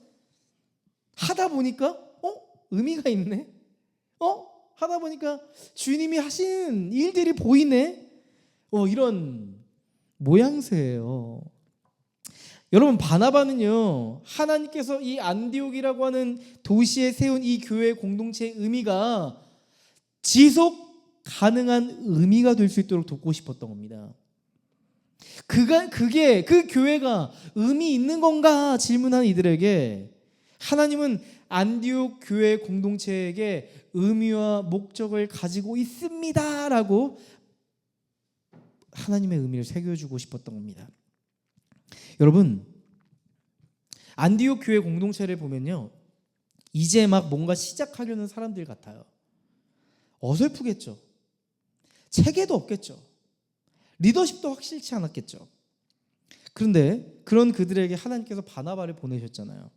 하다 보니까 의미가 있네. 하다 보니까 주님이 하신 일들이 보이네. 이런 모양새예요. 여러분 바나바는요 하나님께서 이 안디옥이라고 하는 도시에 세운 이 교회 공동체의 의미가 지속 가능한 의미가 될 수 있도록 돕고 싶었던 겁니다. 그 교회가 의미 있는 건가 질문하는 이들에게 하나님은 안디옥 교회 공동체에게 의미와 목적을 가지고 있습니다라고 하나님의 의미를 새겨주고 싶었던 겁니다. 여러분 안디옥 교회 공동체를 보면요 이제 막 뭔가 시작하려는 사람들 같아요. 어설프겠죠. 체계도 없겠죠. 리더십도 확실치 않았겠죠. 그런데 그런 그들에게 하나님께서 바나바를 보내셨잖아요.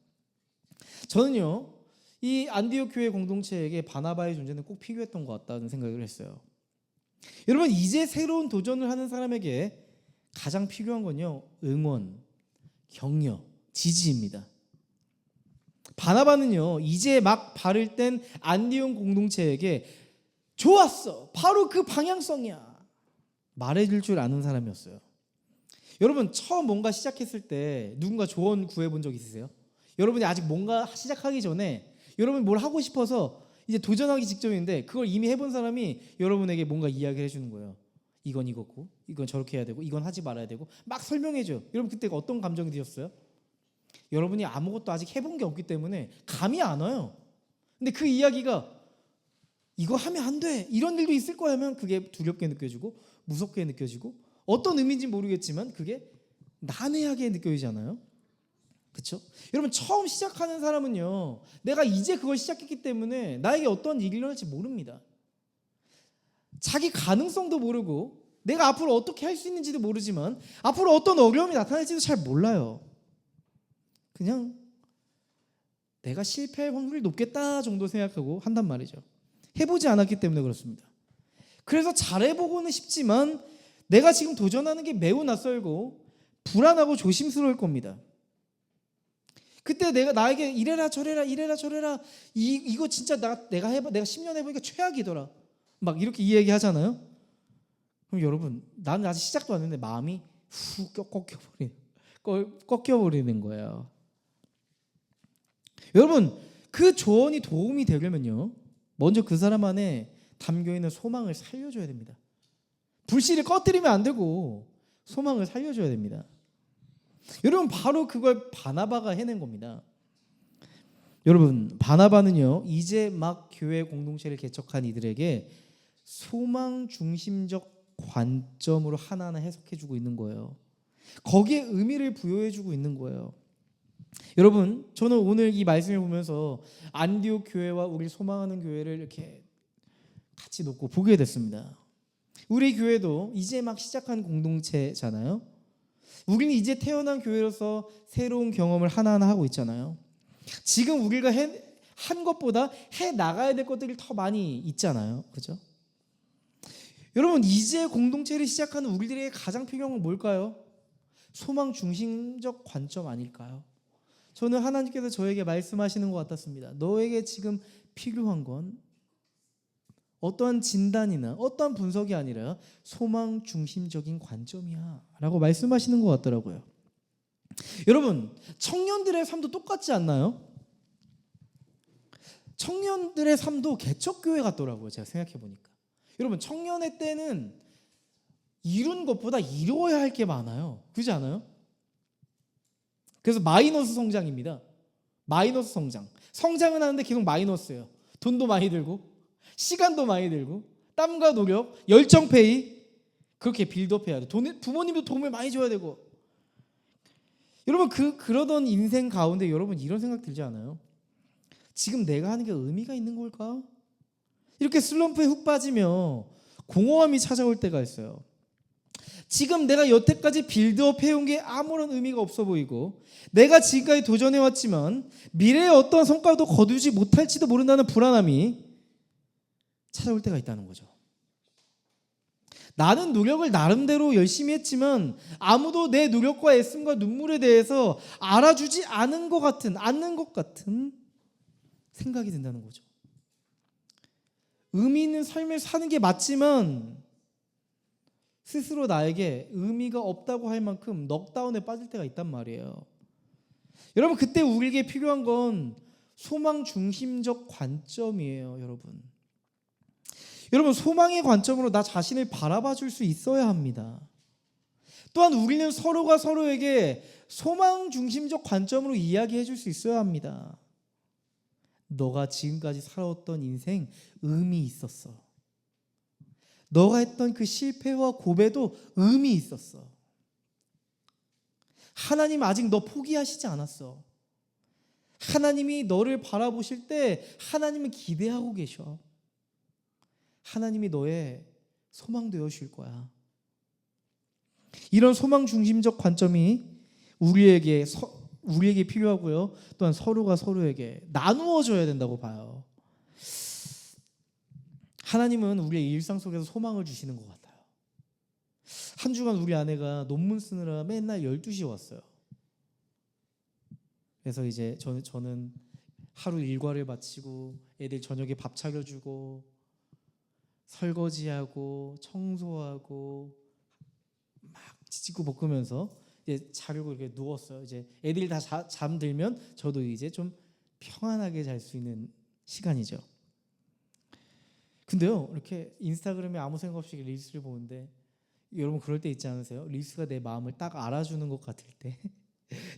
저는요 이 안디옥 교회 공동체에게 바나바의 존재는 꼭 필요했던 것 같다는 생각을 했어요. 여러분, 이제 새로운 도전을 하는 사람에게 가장 필요한 건요, 응원, 격려, 지지입니다. 바나바는요, 이제 막 발을 뗀 안디옥 공동체에게 좋았어, 바로 그 방향성이야, 말해줄 줄 아는 사람이었어요. 여러분, 처음 뭔가 시작했을 때 누군가 조언 구해본 적 있으세요? 여러분이 아직 뭔가 시작하기 전에 여러분이 뭘 하고 싶어서 이제 도전하기 직전인데 그걸 이미 해본 사람이 여러분에게 뭔가 이야기를 해주는 거예요. 이건 이거고, 이건 저렇게 해야 되고, 이건 하지 말아야 되고, 막 설명해줘요. 여러분, 그때 어떤 감정이 드셨어요? 여러분이 아무것도 아직 해본 게 없기 때문에 감이 안 와요. 근데 그 이야기가 이거 하면 안 돼, 이런 일도 있을 거야 하면 그게 두렵게 느껴지고 무섭게 느껴지고 어떤 의미인지 모르겠지만 그게 난해하게 느껴지잖아요. 그렇죠? 여러분, 처음 시작하는 사람은요, 내가 이제 그걸 시작했기 때문에 나에게 어떤 일이 일어날지 모릅니다. 자기 가능성도 모르고 내가 앞으로 어떻게 할 수 있는지도 모르지만 앞으로 어떤 어려움이 나타날지도 잘 몰라요. 그냥 내가 실패할 확률이 높겠다 정도 생각하고 한단 말이죠. 해보지 않았기 때문에 그렇습니다. 그래서 잘해보고는 싶지만 내가 지금 도전하는 게 매우 낯설고 불안하고 조심스러울 겁니다. 그때 내가 나에게 이래라 저래라 이거 진짜 내가 10년 해보니까 최악이더라, 막 이렇게 이 얘기 하잖아요. 그럼 여러분, 나는 아직 시작도 안 했는데 마음이 훅 꺾여버리는 거예요. 여러분, 그 조언이 도움이 되려면요, 먼저 그 사람 안에 담겨있는 소망을 살려줘야 됩니다. 불씨를 꺼뜨리면 안 되고 소망을 살려줘야 됩니다. 여러분, 바로 그걸 바나바가 해낸 겁니다. 여러분, 바나바는요, 이제 막 교회 공동체를 개척한 이들에게 소망 중심적 관점으로 하나하나 해석해주고 있는 거예요. 거기에 의미를 부여해주고 있는 거예요. 여러분, 저는 오늘 이 말씀을 보면서 안디옥 교회와 우리 소망하는 교회를 이렇게 같이 놓고 보게 됐습니다. 우리 교회도 이제 막 시작한 공동체잖아요. 우리는 이제 태어난 교회로서 새로운 경험을 하나하나 하고 있잖아요. 지금 우리가 한 것보다 해 나가야 될 것들이 더 많이 있잖아요. 그렇죠? 여러분, 이제 공동체를 시작하는 우리들에게 가장 필요한 건 뭘까요? 소망 중심적 관점 아닐까요? 저는 하나님께서 저에게 말씀하시는 것 같았습니다. 너에게 지금 필요한 건 어떠한 진단이나 어떠한 분석이 아니라 소망 중심적인 관점이야 라고 말씀하시는 것 같더라고요. 여러분, 청년들의 삶도 똑같지 않나요? 청년들의 삶도 개척교회 같더라고요. 제가 생각해보니까. 여러분, 청년의 때는 이룬 것보다 이루어야 할 게 많아요. 그렇지 않아요? 그래서 마이너스 성장입니다. 마이너스 성장. 성장은 하는데 계속 마이너스예요. 돈도 많이 들고 시간도 많이 들고 땀과 노력, 열정페이, 그렇게 빌드업해야 돼. 부모님도 도움을 많이 줘야 되고. 여러분, 그러던 인생 가운데 여러분 이런 생각 들지 않아요? 지금 내가 하는 게 의미가 있는 걸까? 이렇게 슬럼프에 훅 빠지며 공허함이 찾아올 때가 있어요. 지금 내가 여태까지 빌드업 해온 게 아무런 의미가 없어 보이고 내가 지금까지 도전해왔지만 미래에 어떤 성과도 거두지 못할지도 모른다는 불안함이 찾아올 때가 있다는 거죠. 나는 노력을 나름대로 열심히 했지만 아무도 내 노력과 애씀과 눈물에 대해서 알아주지 않는 것 같은 생각이 든다는 거죠. 의미 있는 삶을 사는 게 맞지만 스스로 나에게 의미가 없다고 할 만큼 넉다운에 빠질 때가 있단 말이에요. 여러분, 그때 우리에게 필요한 건 소망 중심적 관점이에요. 여러분, 소망의 관점으로 나 자신을 바라봐 줄 수 있어야 합니다. 또한 우리는 서로가 서로에게 소망 중심적 관점으로 이야기해 줄 수 있어야 합니다. 너가 지금까지 살아왔던 인생 의미 있었어. 너가 했던 그 실패와 고배도 의미 있었어. 하나님 아직 너 포기하시지 않았어. 하나님이 너를 바라보실 때 하나님은 기대하고 계셔. 하나님이 너의 소망 되어줄 거야. 이런 소망 중심적 관점이 우리에게 필요하고요. 또한 서로가 서로에게 나누어줘야 된다고 봐요. 하나님은 우리의 일상 속에서 소망을 주시는 것 같아요. 한 주간 우리 아내가 논문 쓰느라 맨날 12시에 왔어요. 그래서 이제 저는 하루 일과를 마치고 애들 저녁에 밥 차려주고 설거지하고 청소하고 막 지지고 볶으면서 이제 자려고 이렇게 누웠어요. 이제 애들이 다 잠들면 저도 이제 좀 평안하게 잘 수 있는 시간이죠. 근데요, 이렇게 인스타그램에 아무 생각 없이 릴스를 보는데, 여러분 그럴 때 있지 않으세요? 릴스가 내 마음을 딱 알아주는 것 같을 때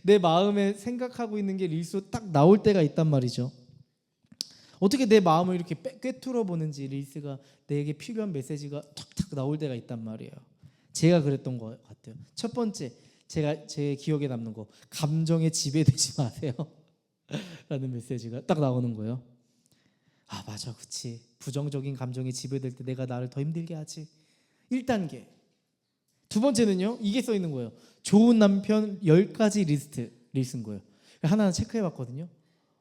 내 마음에 생각하고 있는 게 릴스로 딱 나올 때가 있단 말이죠. 어떻게 내 마음을 이렇게 꿰뚫어 보는지 릴스가 내게 필요한 메시지가 탁탁 나올 때가 있단 말이에요. 제가 그랬던 것 같아요. 첫 번째, 제가 제 기억에 남는 거, 감정에 지배되지 마세요 라는 메시지가 딱 나오는 거예요. 아 맞아, 그치, 부정적인 감정에 지배될 때 내가 나를 더 힘들게 하지. 1단계. 두 번째는요, 이게 써 있는 거예요. 좋은 남편 10가지 리스트인 거예요. 하나 체크해 봤거든요.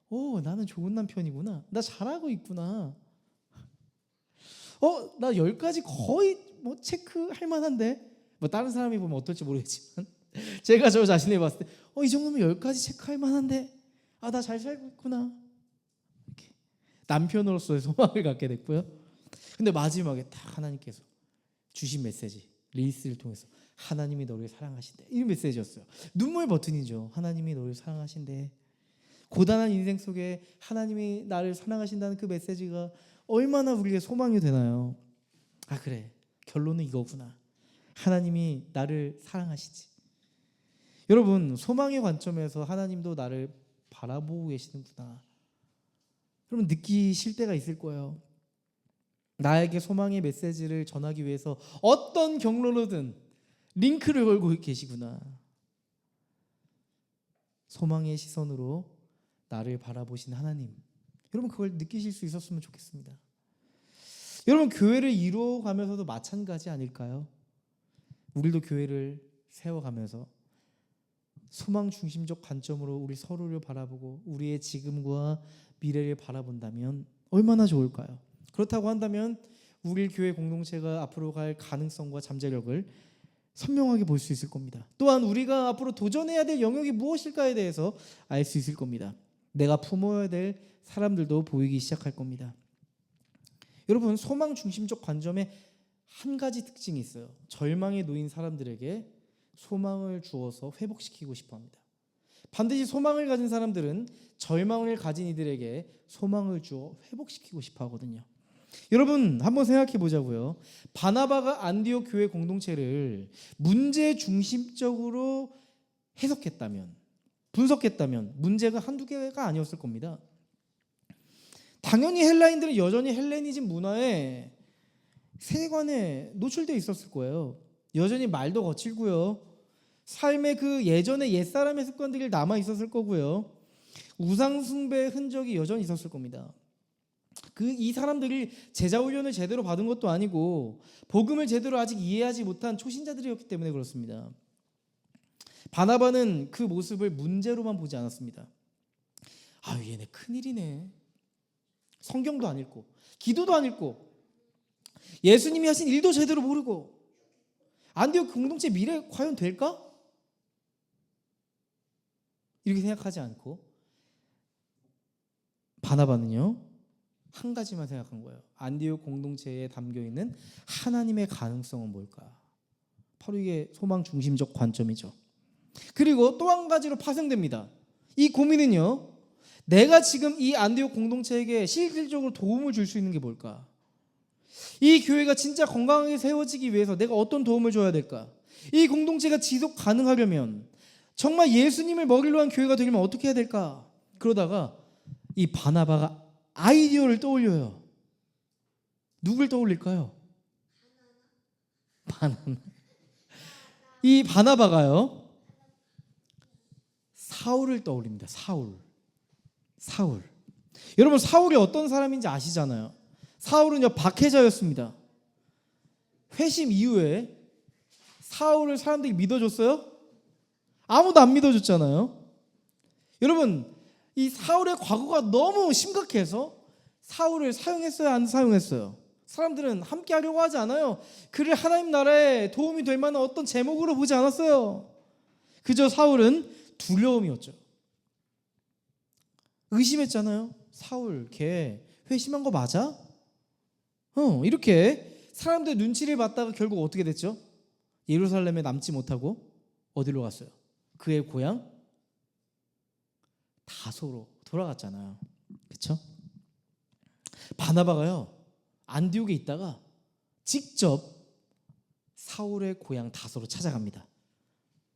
오, 나는 좋은 남편이구나. 나 잘하고 있구나. 나 10가지 거의 뭐 체크할 만한데, 뭐 다른 사람이 보면 어떨지 모르겠지만 제가 저 자신을 봤을 때 이 정도면 10가지 체크할 만한데, 아, 나 잘 살고 있구나. 이렇게 남편으로서의 소망을 갖게 됐고요. 근데 마지막에 딱 하나님께서 주신 메시지, 릴스를 통해서 하나님이 너를 사랑하신대, 이 메시지였어요. 눈물 버튼이죠. 하나님이 너를 사랑하신대. 고단한 인생 속에 하나님이 나를 사랑하신다는 그 메시지가 얼마나 우리의 소망이 되나요? 아 그래, 결론은 이거구나. 하나님이 나를 사랑하시지. 여러분, 소망의 관점에서 하나님도 나를 바라보고 계시는구나. 여러분 느끼실 때가 있을 거예요. 나에게 소망의 메시지를 전하기 위해서 어떤 경로로든 링크를 걸고 계시구나. 소망의 시선으로 나를 바라보신 하나님, 여러분 그걸 느끼실 수 있었으면 좋겠습니다. 여러분 교회를 이루어가면서도 마찬가지 아닐까요? 우리도 교회를 세워가면서 소망 중심적 관점으로 우리 서로를 바라보고 우리의 지금과 미래를 바라본다면 얼마나 좋을까요? 그렇다고 한다면 우리 교회 공동체가 앞으로 갈 가능성과 잠재력을 선명하게 볼 수 있을 겁니다. 또한 우리가 앞으로 도전해야 될 영역이 무엇일까에 대해서 알 수 있을 겁니다. 내가 품어야 될 사람들도 보이기 시작할 겁니다. 여러분, 소망 중심적 관점에 한 가지 특징이 있어요. 절망에 놓인 사람들에게 소망을 주어서 회복시키고 싶어 합니다. 반드시 소망을 가진 사람들은 절망을 가진 이들에게 소망을 주어 회복시키고 싶어 하거든요. 여러분 한번 생각해 보자고요. 바나바가 안디옥 교회 공동체를 문제 중심적으로 해석했다면, 분석했다면 문제가 한두 개가 아니었을 겁니다. 당연히 헬라인들은 여전히 헬레니즘 문화에 세관에 노출되어 있었을 거예요. 여전히 말도 거칠고요. 삶의 그 예전의 옛사람의 습관들이 남아 있었을 거고요. 우상 숭배의 흔적이 여전히 있었을 겁니다. 이 사람들이 제자 훈련을 제대로 받은 것도 아니고 복음을 제대로 아직 이해하지 못한 초신자들이었기 때문에 그렇습니다. 바나바는 그 모습을 문제로만 보지 않았습니다. 아, 얘네 큰일이네. 성경도 안 읽고 기도도 안 읽고 예수님이 하신 일도 제대로 모르고 안디옥 공동체 미래 과연 될까? 이렇게 생각하지 않고 바나바는요, 한 가지만 생각한 거예요. 안디옥 공동체에 담겨있는 하나님의 가능성은 뭘까? 바로 이게 소망 중심적 관점이죠. 그리고 또 한 가지로 파생됩니다. 이 고민은요, 내가 지금 이 안디옥 공동체에게 실질적으로 도움을 줄 수 있는 게 뭘까? 이 교회가 진짜 건강하게 세워지기 위해서 내가 어떤 도움을 줘야 될까? 이 공동체가 지속 가능하려면, 정말 예수님을 먹이려 한 교회가 되려면 어떻게 해야 될까? 그러다가 이 바나바가 아이디어를 떠올려요. 누굴 떠올릴까요? 바나나. 이 바나바가요, 사울을 떠올립니다. 사울. 여러분, 사울이 어떤 사람인지 아시잖아요. 사울은요, 박해자였습니다. 회심 이후에 사울을 사람들이 믿어줬어요? 아무도 안 믿어줬잖아요. 여러분, 이 사울의 과거가 너무 심각해서 사울을 사용했어요, 안 사용했어요? 사람들은 함께 하려고 하지 않아요. 그를 하나님 나라에 도움이 될 만한 어떤 제목으로 보지 않았어요. 그저 사울은 두려움이었죠. 의심했잖아요. 사울, 걔 회심한 거 맞아? 이렇게 사람들 눈치를 봤다가 결국 어떻게 됐죠? 예루살렘에 남지 못하고 어디로 갔어요? 그의 고향 다소로 돌아갔잖아요. 그렇죠? 바나바가요 안디옥에 있다가 직접 사울의 고향 다소로 찾아갑니다.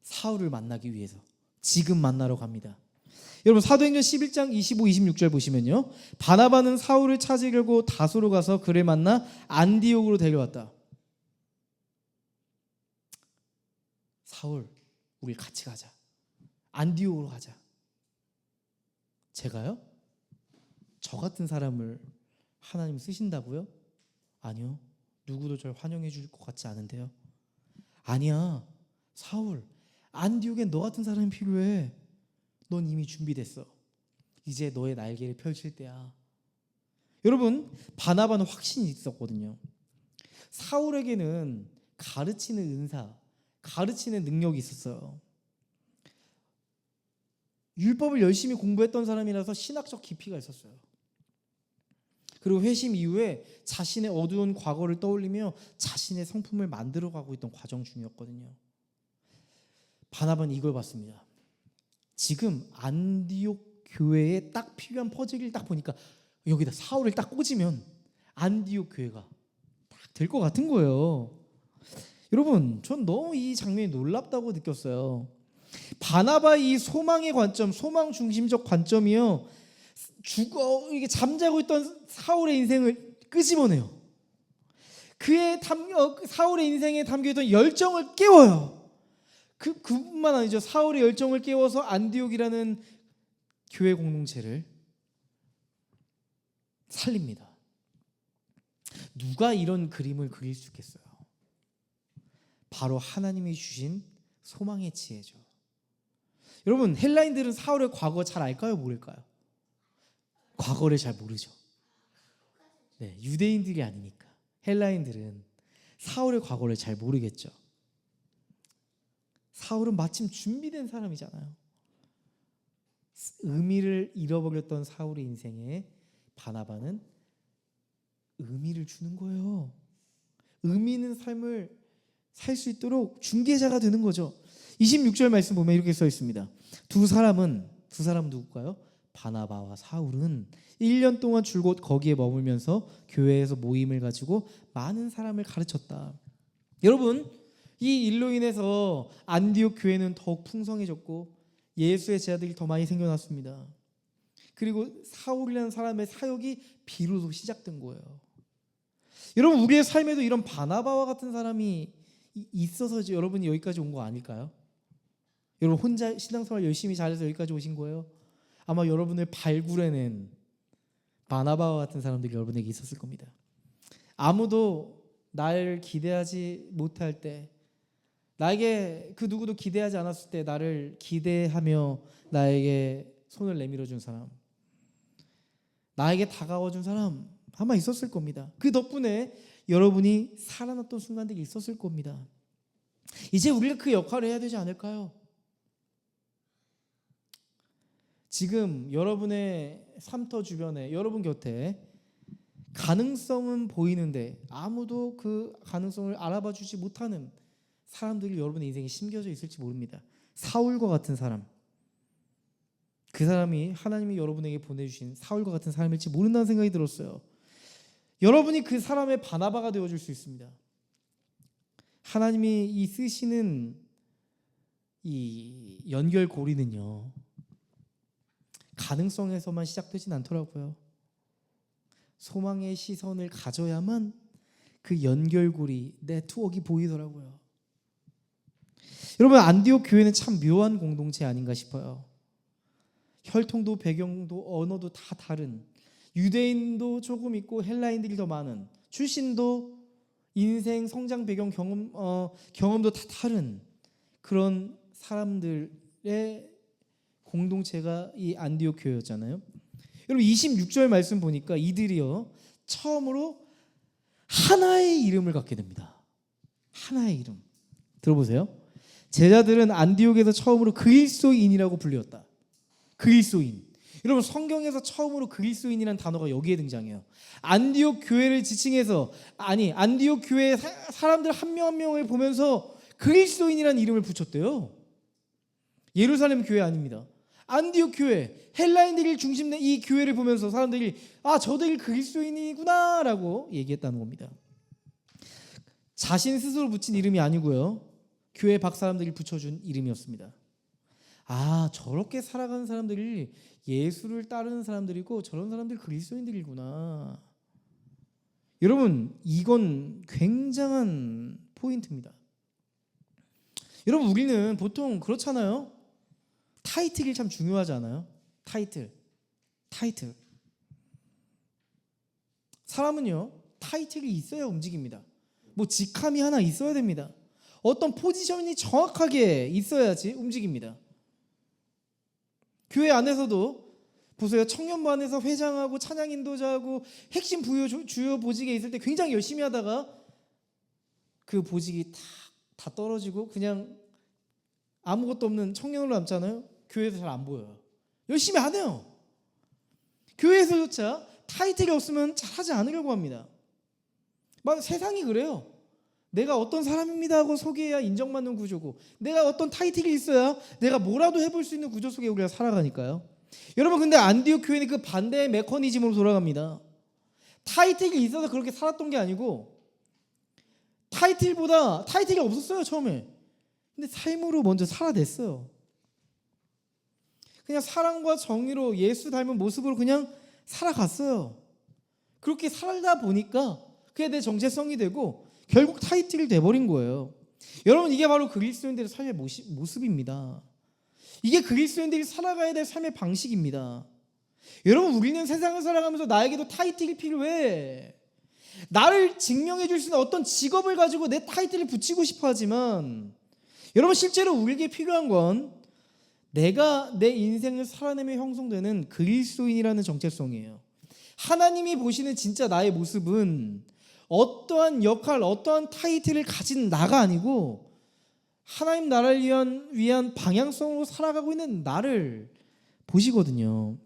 사울을 만나기 위해서 지금 만나러 갑니다. 여러분 사도행전 11장 25, 26절 보시면요, 바나바는 사울을 찾으려고 다소로 가서 그를 만나 안디옥으로 데려왔다. 사울, 우리 같이 가자. 안디옥으로 가자. 제가요? 저 같은 사람을 하나님 쓰신다고요? 아니요. 누구도 절 환영해 줄 것 같지 않은데요. 아니야. 사울, 안디옥엔 너 같은 사람이 필요해. 넌 이미 준비됐어. 이제 너의 날개를 펼칠 때야. 여러분, 바나바는 확신이 있었거든요. 사울에게는 가르치는 은사, 가르치는 능력이 있었어요. 율법을 열심히 공부했던 사람이라서 신학적 깊이가 있었어요. 그리고 회심 이후에 자신의 어두운 과거를 떠올리며 자신의 성품을 만들어가고 있던 과정 중이었거든요. 바나바는 이걸 봤습니다. 지금 안디옥 교회에 딱 필요한 퍼즐을 딱 보니까 여기다 사울을 딱 꽂으면 안디옥 교회가 딱 될 것 같은 거예요. 여러분, 전 너무 이 장면이 놀랍다고 느꼈어요. 바나바의 이 소망의 관점, 소망 중심적 관점이요, 이게 잠자고 있던 사울의 인생을 끄집어내요. 사울의 인생에 담겨있던 열정을 깨워요. 그뿐만 아니죠. 사울의 열정을 깨워서 안디옥이라는 교회 공동체를 살립니다. 누가 이런 그림을 그릴 수 있겠어요? 바로 하나님이 주신 소망의 지혜죠. 여러분, 헬라인들은 사울의 과거 잘 알까요? 모를까요? 과거를 잘 모르죠. 네, 유대인들이 아니니까 헬라인들은 사울의 과거를 잘 모르겠죠. 사울은 마침 준비된 사람이잖아요. 의미를 잃어버렸던 사울의 인생에 바나바는 의미를 주는 거예요. 의미 있는 삶을 살 수 있도록 중개자가 되는 거죠. 26절 말씀 보면 이렇게 써 있습니다. 두 사람은 누굴까요? 바나바와 사울은 1년 동안 줄곧 거기에 머물면서 교회에서 모임을 가지고 많은 사람을 가르쳤다. 여러분, 이 일로 인해서 안디옥 교회는 더욱 풍성해졌고 예수의 제자들이 더 많이 생겨났습니다. 그리고 사울이라는 사람의 사역이 비로소 시작된 거예요. 여러분, 우리의 삶에도 이런 바나바와 같은 사람이 있어서 여러분이 여기까지 온 거 아닐까요? 여러분 혼자 신앙생활 열심히 잘해서 여기까지 오신 거예요? 아마 여러분을 발굴해낸 바나바와 같은 사람들이 여러분에게 있었을 겁니다. 아무도 날 기대하지 못할 때, 나에게 그 누구도 기대하지 않았을 때 나를 기대하며 나에게 손을 내밀어 준 사람, 나에게 다가와 준 사람 아마 있었을 겁니다. 그 덕분에 여러분이 살아났던 순간들이 있었을 겁니다. 이제 우리가 그 역할을 해야 되지 않을까요? 지금 여러분의 삶터 주변에, 여러분 곁에 가능성은 보이는데 아무도 그 가능성을 알아봐 주지 못하는 사람들이 여러분의 인생에 심겨져 있을지 모릅니다. 사울과 같은 사람, 그 사람이 하나님이 여러분에게 보내주신 사울과 같은 사람일지 모른다는 생각이 들었어요. 여러분이 그 사람의 바나바가 되어줄 수 있습니다. 하나님이 이 쓰시는 이 연결고리는요, 가능성에서만 시작되진 않더라고요. 소망의 시선을 가져야만 그 연결고리, 네트워크가 보이더라고요. 여러분, 안디옥 교회는 참 묘한 공동체 아닌가 싶어요. 혈통도 배경도 언어도 다 다른, 유대인도 조금 있고 헬라인들이 더 많은, 출신도 인생 성장 배경 경험도 다 다른 그런 사람들의 공동체가 이 안디옥 교회였잖아요. 여러분 26절 말씀 보니까 이들이요 처음으로 하나의 이름을 갖게 됩니다. 하나의 이름. 들어보세요. 제자들은 안디옥에서 처음으로 그리스도인이라고 불렸다. 그리스도인. 여러분, 성경에서 처음으로 그리스도인이라는 단어가 여기에 등장해요. 안디옥 교회를 지칭해서, 안디옥 교회 사람들 한 명 한 명을 보면서 그리스도인이라는 이름을 붙였대요. 예루살렘 교회 아닙니다. 안디옥 교회, 헬라인들이 중심된 이 교회를 보면서 사람들이 저들이 그리스도인이구나 라고 얘기했다는 겁니다. 자신 스스로 붙인 이름이 아니고요, 교회 밖 사람들이 붙여준 이름이었습니다. 저렇게 살아가는 사람들이 예수를 따르는 사람들이고 저런 사람들이 그리스도인들이구나. 여러분, 이건 굉장한 포인트입니다. 여러분, 우리는 보통 그렇잖아요. 타이틀이 참 중요하지 않아요? 타이틀. 사람은요, 타이틀이 있어야 움직입니다. 직함이 하나 있어야 됩니다. 어떤 포지션이 정확하게 있어야지 움직입니다. 교회 안에서도 보세요. 청년부 안에서 회장하고 찬양 인도자하고 핵심 주요 보직에 있을 때 굉장히 열심히 하다가 그 보직이 다 떨어지고 그냥 아무것도 없는 청년으로 남잖아요. 교회에서 잘 안 보여요. 열심히 안 해요. 교회에서조차 타이틀이 없으면 잘하지 않으려고 합니다. 세상이 그래요. 내가 어떤 사람입니다 하고 소개해야 인정받는 구조고, 내가 어떤 타이틀이 있어야 내가 뭐라도 해볼 수 있는 구조 속에 우리가 살아가니까요. 여러분, 근데 안디옥 교회는 그 반대의 메커니즘으로 돌아갑니다. 타이틀이 있어서 그렇게 살았던 게 아니고, 타이틀이 없었어요 처음에. 근데 삶으로 먼저 살아냈어요. 그냥 사랑과 정의로 예수 닮은 모습으로 그냥 살아갔어요. 그렇게 살다 보니까 그게 내 정체성이 되고 결국 타이틀이 돼버린 거예요. 여러분, 이게 바로 그리스도인들의 삶의 모습입니다. 이게 그리스도인들이 살아가야 될 삶의 방식입니다. 여러분, 우리는 세상을 살아가면서 나에게도 타이틀이 필요해. 나를 증명해 줄 수 있는 어떤 직업을 가지고 내 타이틀을 붙이고 싶어 하지만, 여러분, 실제로 우리에게 필요한 건 내가 내 인생을 살아내며 형성되는 그리스도인이라는 정체성이에요. 하나님이 보시는 진짜 나의 모습은 어떠한 역할, 어떠한 타이틀을 가진 나가 아니고 하나님 나라를 위한 방향성으로 살아가고 있는 나를 보시거든요.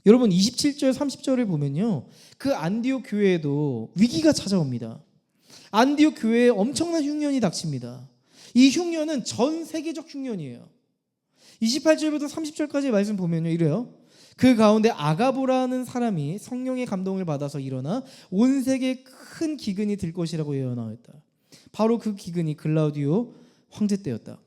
여러분, 27절 30절을 보면요, 그 안디옥 교회에도 위기가 찾아옵니다. 안디옥 교회에 엄청난 흉년이 닥칩니다. 이 흉년은 전 세계적 흉년이에요. 28절부터 30절까지의 말씀 보면요, 이래요. 그 가운데 아가보라는 사람이 성령의 감동을 받아서 일어나 온 세계에 큰 기근이 들 것이라고 예언하였다. 바로 그 기근이 글라우디오 황제 때였다.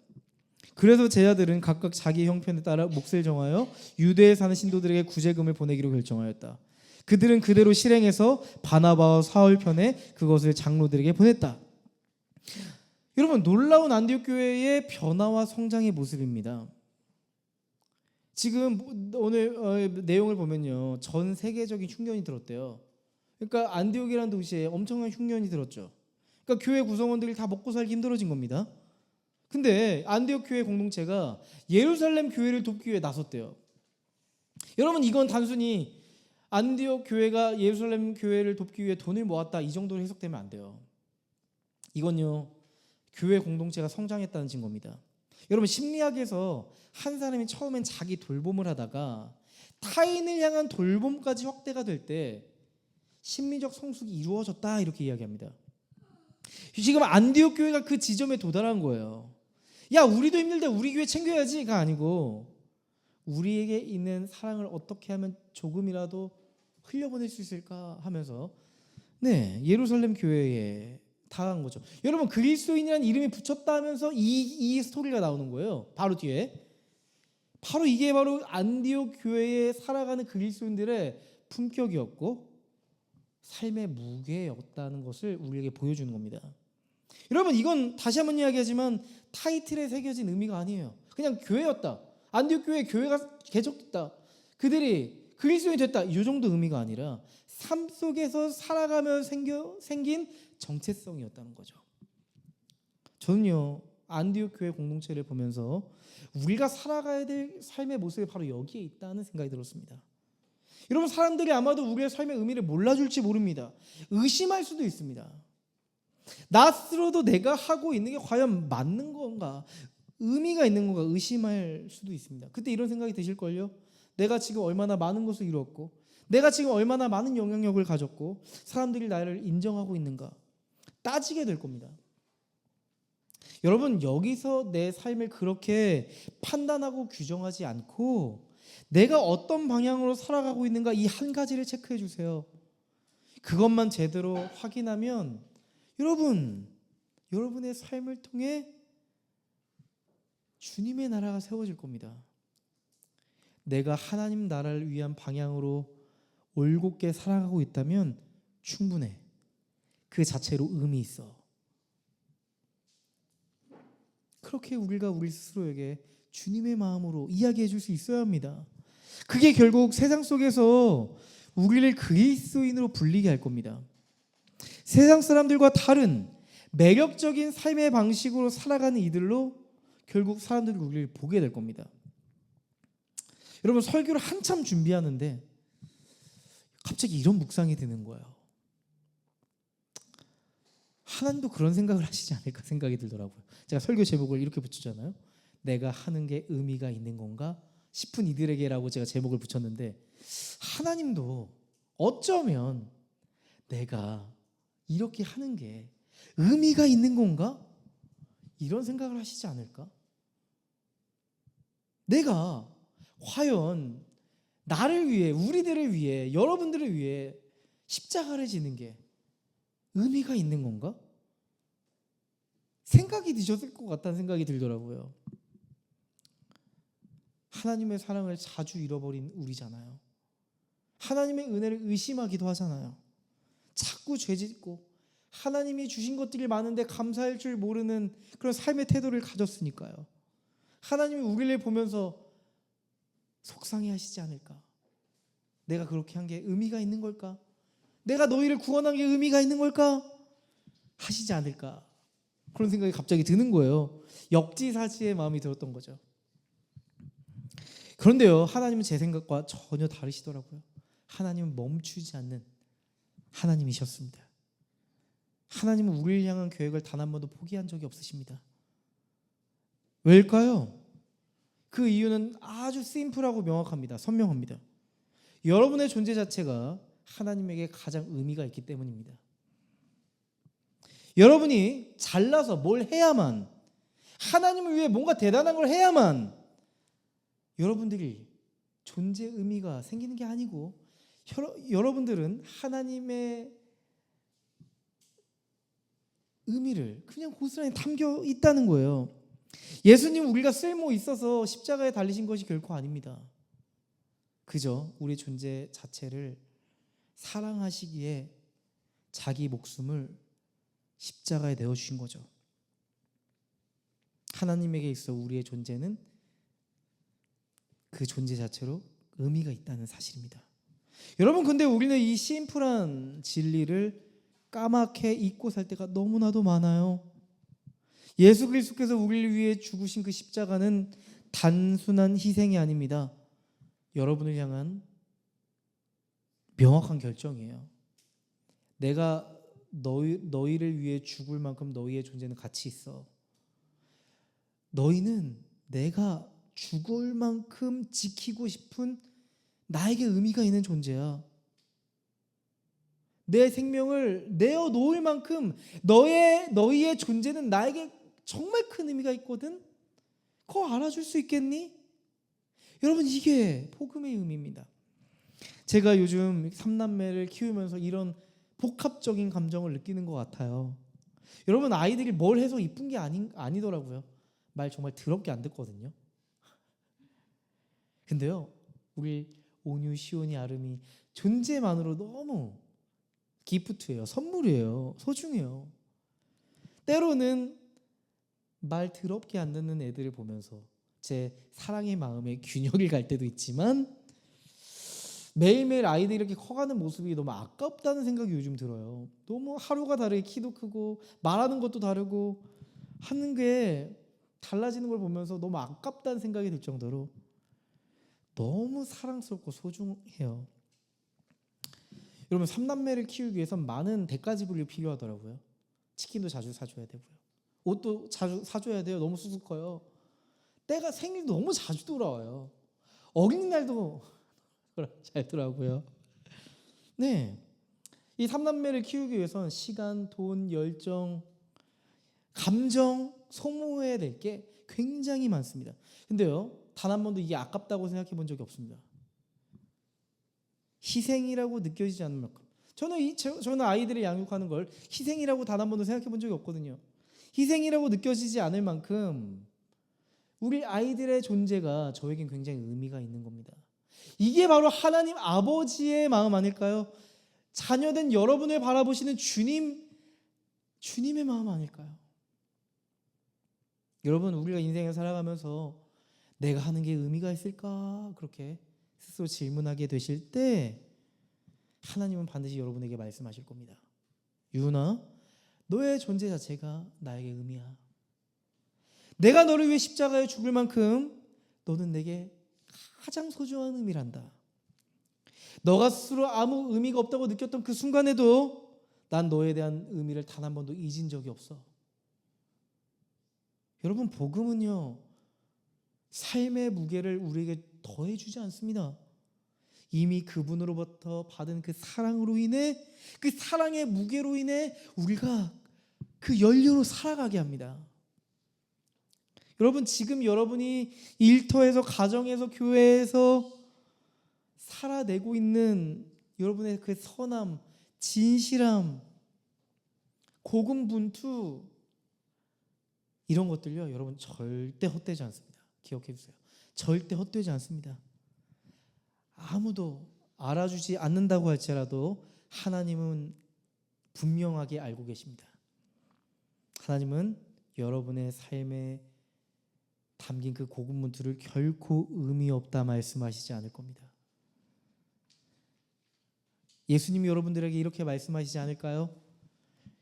그래서 제자들은 각각 자기 형편에 따라 몫을 정하여 유대에 사는 신도들에게 구제금을 보내기로 결정하였다. 그들은 그대로 실행해서 바나바와 사울 편에 그것을 장로들에게 보냈다. 여러분, 놀라운 안디옥 교회의 변화와 성장의 모습입니다. 지금 오늘 내용을 보면요, 전 세계적인 흉년이 들었대요. 그러니까 안디옥이라는 도시에 엄청난 흉년이 들었죠. 그러니까 교회 구성원들이 다 먹고 살기 힘들어진 겁니다. 근데 안디옥 교회 공동체가 예루살렘 교회를 돕기 위해 나섰대요. 여러분, 이건 단순히 안디옥 교회가 예루살렘 교회를 돕기 위해 돈을 모았다 이 정도로 해석되면 안 돼요. 이건요, 교회 공동체가 성장했다는 증거입니다. 여러분, 심리학에서 한 사람이 처음엔 자기 돌봄을 하다가 타인을 향한 돌봄까지 확대가 될 때 심리적 성숙이 이루어졌다, 이렇게 이야기합니다. 지금 안디옥 교회가 그 지점에 도달한 거예요. 야, 우리도 힘들대 우리 교회 챙겨야지가 아니고, 우리에게 있는 사랑을 어떻게 하면 조금이라도 흘려보낼 수 있을까 하면서 예루살렘 교회에 다가간 거죠. 여러분, 그리스도인이라는 이름이 붙였다 하면서 이 스토리가 나오는 거예요. 바로 뒤에. 바로 이게 바로 안디옥 교회에 살아가는 그리스도인들의 품격이었고 삶의 무게였다는 것을 우리에게 보여주는 겁니다. 여러분, 이건 다시 한번 이야기하지만 타이틀에 새겨진 의미가 아니에요. 그냥 교회였다, 안디옥 교회가 개척됐다, 그들이 그리스도인이 됐다, 이 정도 의미가 아니라 삶 속에서 살아가며 생긴 정체성이었다는 거죠. 저는요, 안디옥 교회 공동체를 보면서 우리가 살아가야 될 삶의 모습이 바로 여기에 있다는 생각이 들었습니다. 여러분, 사람들이 아마도 우리의 삶의 의미를 몰라줄지 모릅니다. 의심할 수도 있습니다. 나 스스로도 내가 하고 있는 게 과연 맞는 건가, 의미가 있는 건가 의심할 수도 있습니다. 그때 이런 생각이 드실걸요. 내가 지금 얼마나 많은 것을 이루었고, 내가 지금 얼마나 많은 영향력을 가졌고, 사람들이 나를 인정하고 있는가 따지게 될 겁니다. 여러분, 여기서 내 삶을 그렇게 판단하고 규정하지 않고 내가 어떤 방향으로 살아가고 있는가, 이 한 가지를 체크해 주세요. 그것만 제대로 확인하면 여러분의 삶을 통해 주님의 나라가 세워질 겁니다. 내가 하나님 나라를 위한 방향으로 올곧게 살아가고 있다면 충분해. 그 자체로 의미 있어. 그렇게 우리가 우리 스스로에게 주님의 마음으로 이야기해 줄 수 있어야 합니다. 그게 결국 세상 속에서 우리를 그리스도인으로 불리게 할 겁니다. 세상 사람들과 다른 매력적인 삶의 방식으로 살아가는 이들로 결국 사람들이 우리를 보게 될 겁니다. 여러분, 설교를 한참 준비하는데 갑자기 이런 묵상이 드는 거예요. 하나님도 그런 생각을 하시지 않을까 생각이 들더라고요. 제가 설교 제목을 이렇게 붙였잖아요. 내가 하는 게 의미가 있는 건가 싶은 이들에게라고 제가 제목을 붙였는데, 하나님도 어쩌면 내가 이렇게 하는 게 의미가 있는 건가? 이런 생각을 하시지 않을까? 내가 과연 나를 위해, 우리들을 위해, 여러분들을 위해 십자가를 지는 게 의미가 있는 건가? 생각이 드셨을 것 같다는 생각이 들더라고요. 하나님의 사랑을 자주 잃어버린 우리잖아요. 하나님의 은혜를 의심하기도 하잖아요. 자꾸 죄짓고 하나님이 주신 것들이 많은데 감사할 줄 모르는 그런 삶의 태도를 가졌으니까요. 하나님이 우리를 보면서 속상해 하시지 않을까? 내가 그렇게 한 게 의미가 있는 걸까? 내가 너희를 구원한 게 의미가 있는 걸까? 하시지 않을까? 그런 생각이 갑자기 드는 거예요. 역지사지의 마음이 들었던 거죠. 그런데요, 하나님은 제 생각과 전혀 다르시더라고요. 하나님은 멈추지 않는 하나님이셨습니다. 하나님은 우리를 향한 계획을 단 한 번도 포기한 적이 없으십니다. 왜일까요? 그 이유는 아주 심플하고 명확합니다. 선명합니다. 여러분의 존재 자체가 하나님에게 가장 의미가 있기 때문입니다. 여러분이 잘나서 뭘 해야만, 하나님을 위해 뭔가 대단한 걸 해야만 여러분들이 존재 의미가 생기는 게 아니고, 여러분들은 하나님의 의미를 그냥 고스란히 담겨 있다는 거예요. 예수님, 우리가 쓸모 있어서 십자가에 달리신 것이 결코 아닙니다. 그저 우리 존재 자체를 사랑하시기에 자기 목숨을 십자가에 내어주신 거죠. 하나님에게 있어 우리의 존재는 그 존재 자체로 의미가 있다는 사실입니다. 여러분, 근데 우리는 이 심플한 진리를 까맣게 잊고 살 때가 너무나도 많아요. 예수 그리스도께서 우리를 위해 죽으신 그 십자가는 단순한 희생이 아닙니다. 여러분을 향한 명확한 결정이에요. 내가 너희를 위해 죽을 만큼 너희의 존재는 가치 있어. 너희는 내가 죽을 만큼 지키고 싶은 나에게 의미가 있는 존재야. 내 생명을 내어놓을 만큼 너희의 존재는 나에게 정말 큰 의미가 있거든. 그거 알아줄 수 있겠니? 여러분, 이게 복음의 의미입니다. 제가 요즘 삼남매를 키우면서 이런 복합적인 감정을 느끼는 것 같아요. 여러분, 아이들이 뭘 해서 이쁜 게 아니더라고요. 말 정말 더럽게 안 듣거든요. 근데요, 우리 온유, 시온이, 아름이 존재만으로 너무 기프트예요. 선물이에요. 소중해요. 때로는 말 더럽게 안 듣는 애들을 보면서 제 사랑의 마음에 균열이 갈 때도 있지만, 매일매일 아이들이 이렇게 커가는 모습이 너무 아깝다는 생각이 요즘 들어요. 너무 하루가 다르게 키도 크고 말하는 것도 다르고 하는 게 달라지는 걸 보면서 너무 아깝다는 생각이 들 정도로 너무 사랑스럽고 소중해요. 여러분, 3남매를 키우기 위해선 많은 대가지불이 필요하더라고요. 치킨도 자주 사줘야 되고요. 옷도 자주 사줘야 돼요. 너무 수수 커요. 때가 생일도 너무 자주 돌아와요. 어린이날도 잘 더라고요. 네, 이 3남매를 키우기 위해선 시간, 돈, 열정, 감정 소모해야 될 게 굉장히 많습니다. 근데요, 단 한 번도 이게 아깝다고 생각해 본 적이 없습니다. 희생이라고 느껴지지 않는 만큼 저는 아이들을 양육하는 걸 희생이라고 단 한 번도 생각해 본 적이 없거든요. 희생이라고 느껴지지 않을 만큼 우리 아이들의 존재가 저에겐 굉장히 의미가 있는 겁니다. 이게 바로 하나님 아버지의 마음 아닐까요? 자녀된 여러분을 바라보시는 주님의 마음 아닐까요? 여러분, 우리가 인생을 살아가면서 내가 하는 게 의미가 있을까? 그렇게 스스로 질문하게 되실 때 하나님은 반드시 여러분에게 말씀하실 겁니다. 유은아, 너의 존재 자체가 나에게 의미야. 내가 너를 위해 십자가에 죽을 만큼 너는 내게 가장 소중한 의미란다. 너가 스스로 아무 의미가 없다고 느꼈던 그 순간에도 난 너에 대한 의미를 단 한 번도 잊은 적이 없어. 여러분, 복음은요, 삶의 무게를 우리에게 더해주지 않습니다. 이미 그분으로부터 받은 그 사랑으로 인해, 그 사랑의 무게로 인해 우리가 그 연료로 살아가게 합니다. 여러분, 지금 여러분이 일터에서, 가정에서, 교회에서 살아내고 있는 여러분의 그 선함, 진실함, 고군분투, 이런 것들요, 여러분 절대 헛되지 않습니다. 기억해 주세요. 절대 헛되지 않습니다. 아무도 알아주지 않는다고 할지라도 하나님은 분명하게 알고 계십니다. 하나님은 여러분의 삶에 담긴 그 고군분투를 결코 의미 없다 말씀하시지 않을 겁니다. 예수님이 여러분들에게 이렇게 말씀하시지 않을까요?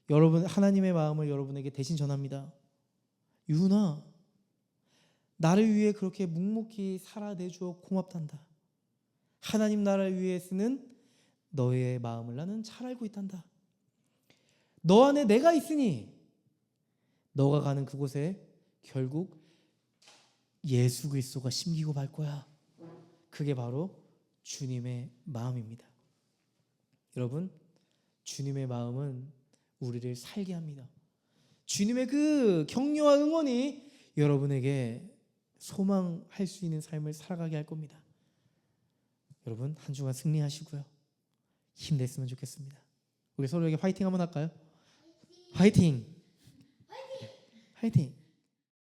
여러분, 하나님의 마음을 여러분에게 대신 전합니다. 유은아, 나를 위해 그렇게 묵묵히 살아내주어 고맙단다. 하나님 나라를 위해 쓰는 너의 마음을 나는 잘 알고 있단다. 너 안에 내가 있으니 너가 가는 그곳에 결국 예수 그리스도가 심기고 말 거야. 그게 바로 주님의 마음입니다. 여러분, 주님의 마음은 우리를 살게 합니다. 주님의 그 격려와 응원이 여러분에게 소망할 수 있는 삶을 살아가게 할 겁니다. 여러분, 한 주간 승리하시고요, 힘냈으면 좋겠습니다. 우리 서로에게 화이팅 한번 할까요? 화이팅! 화이팅!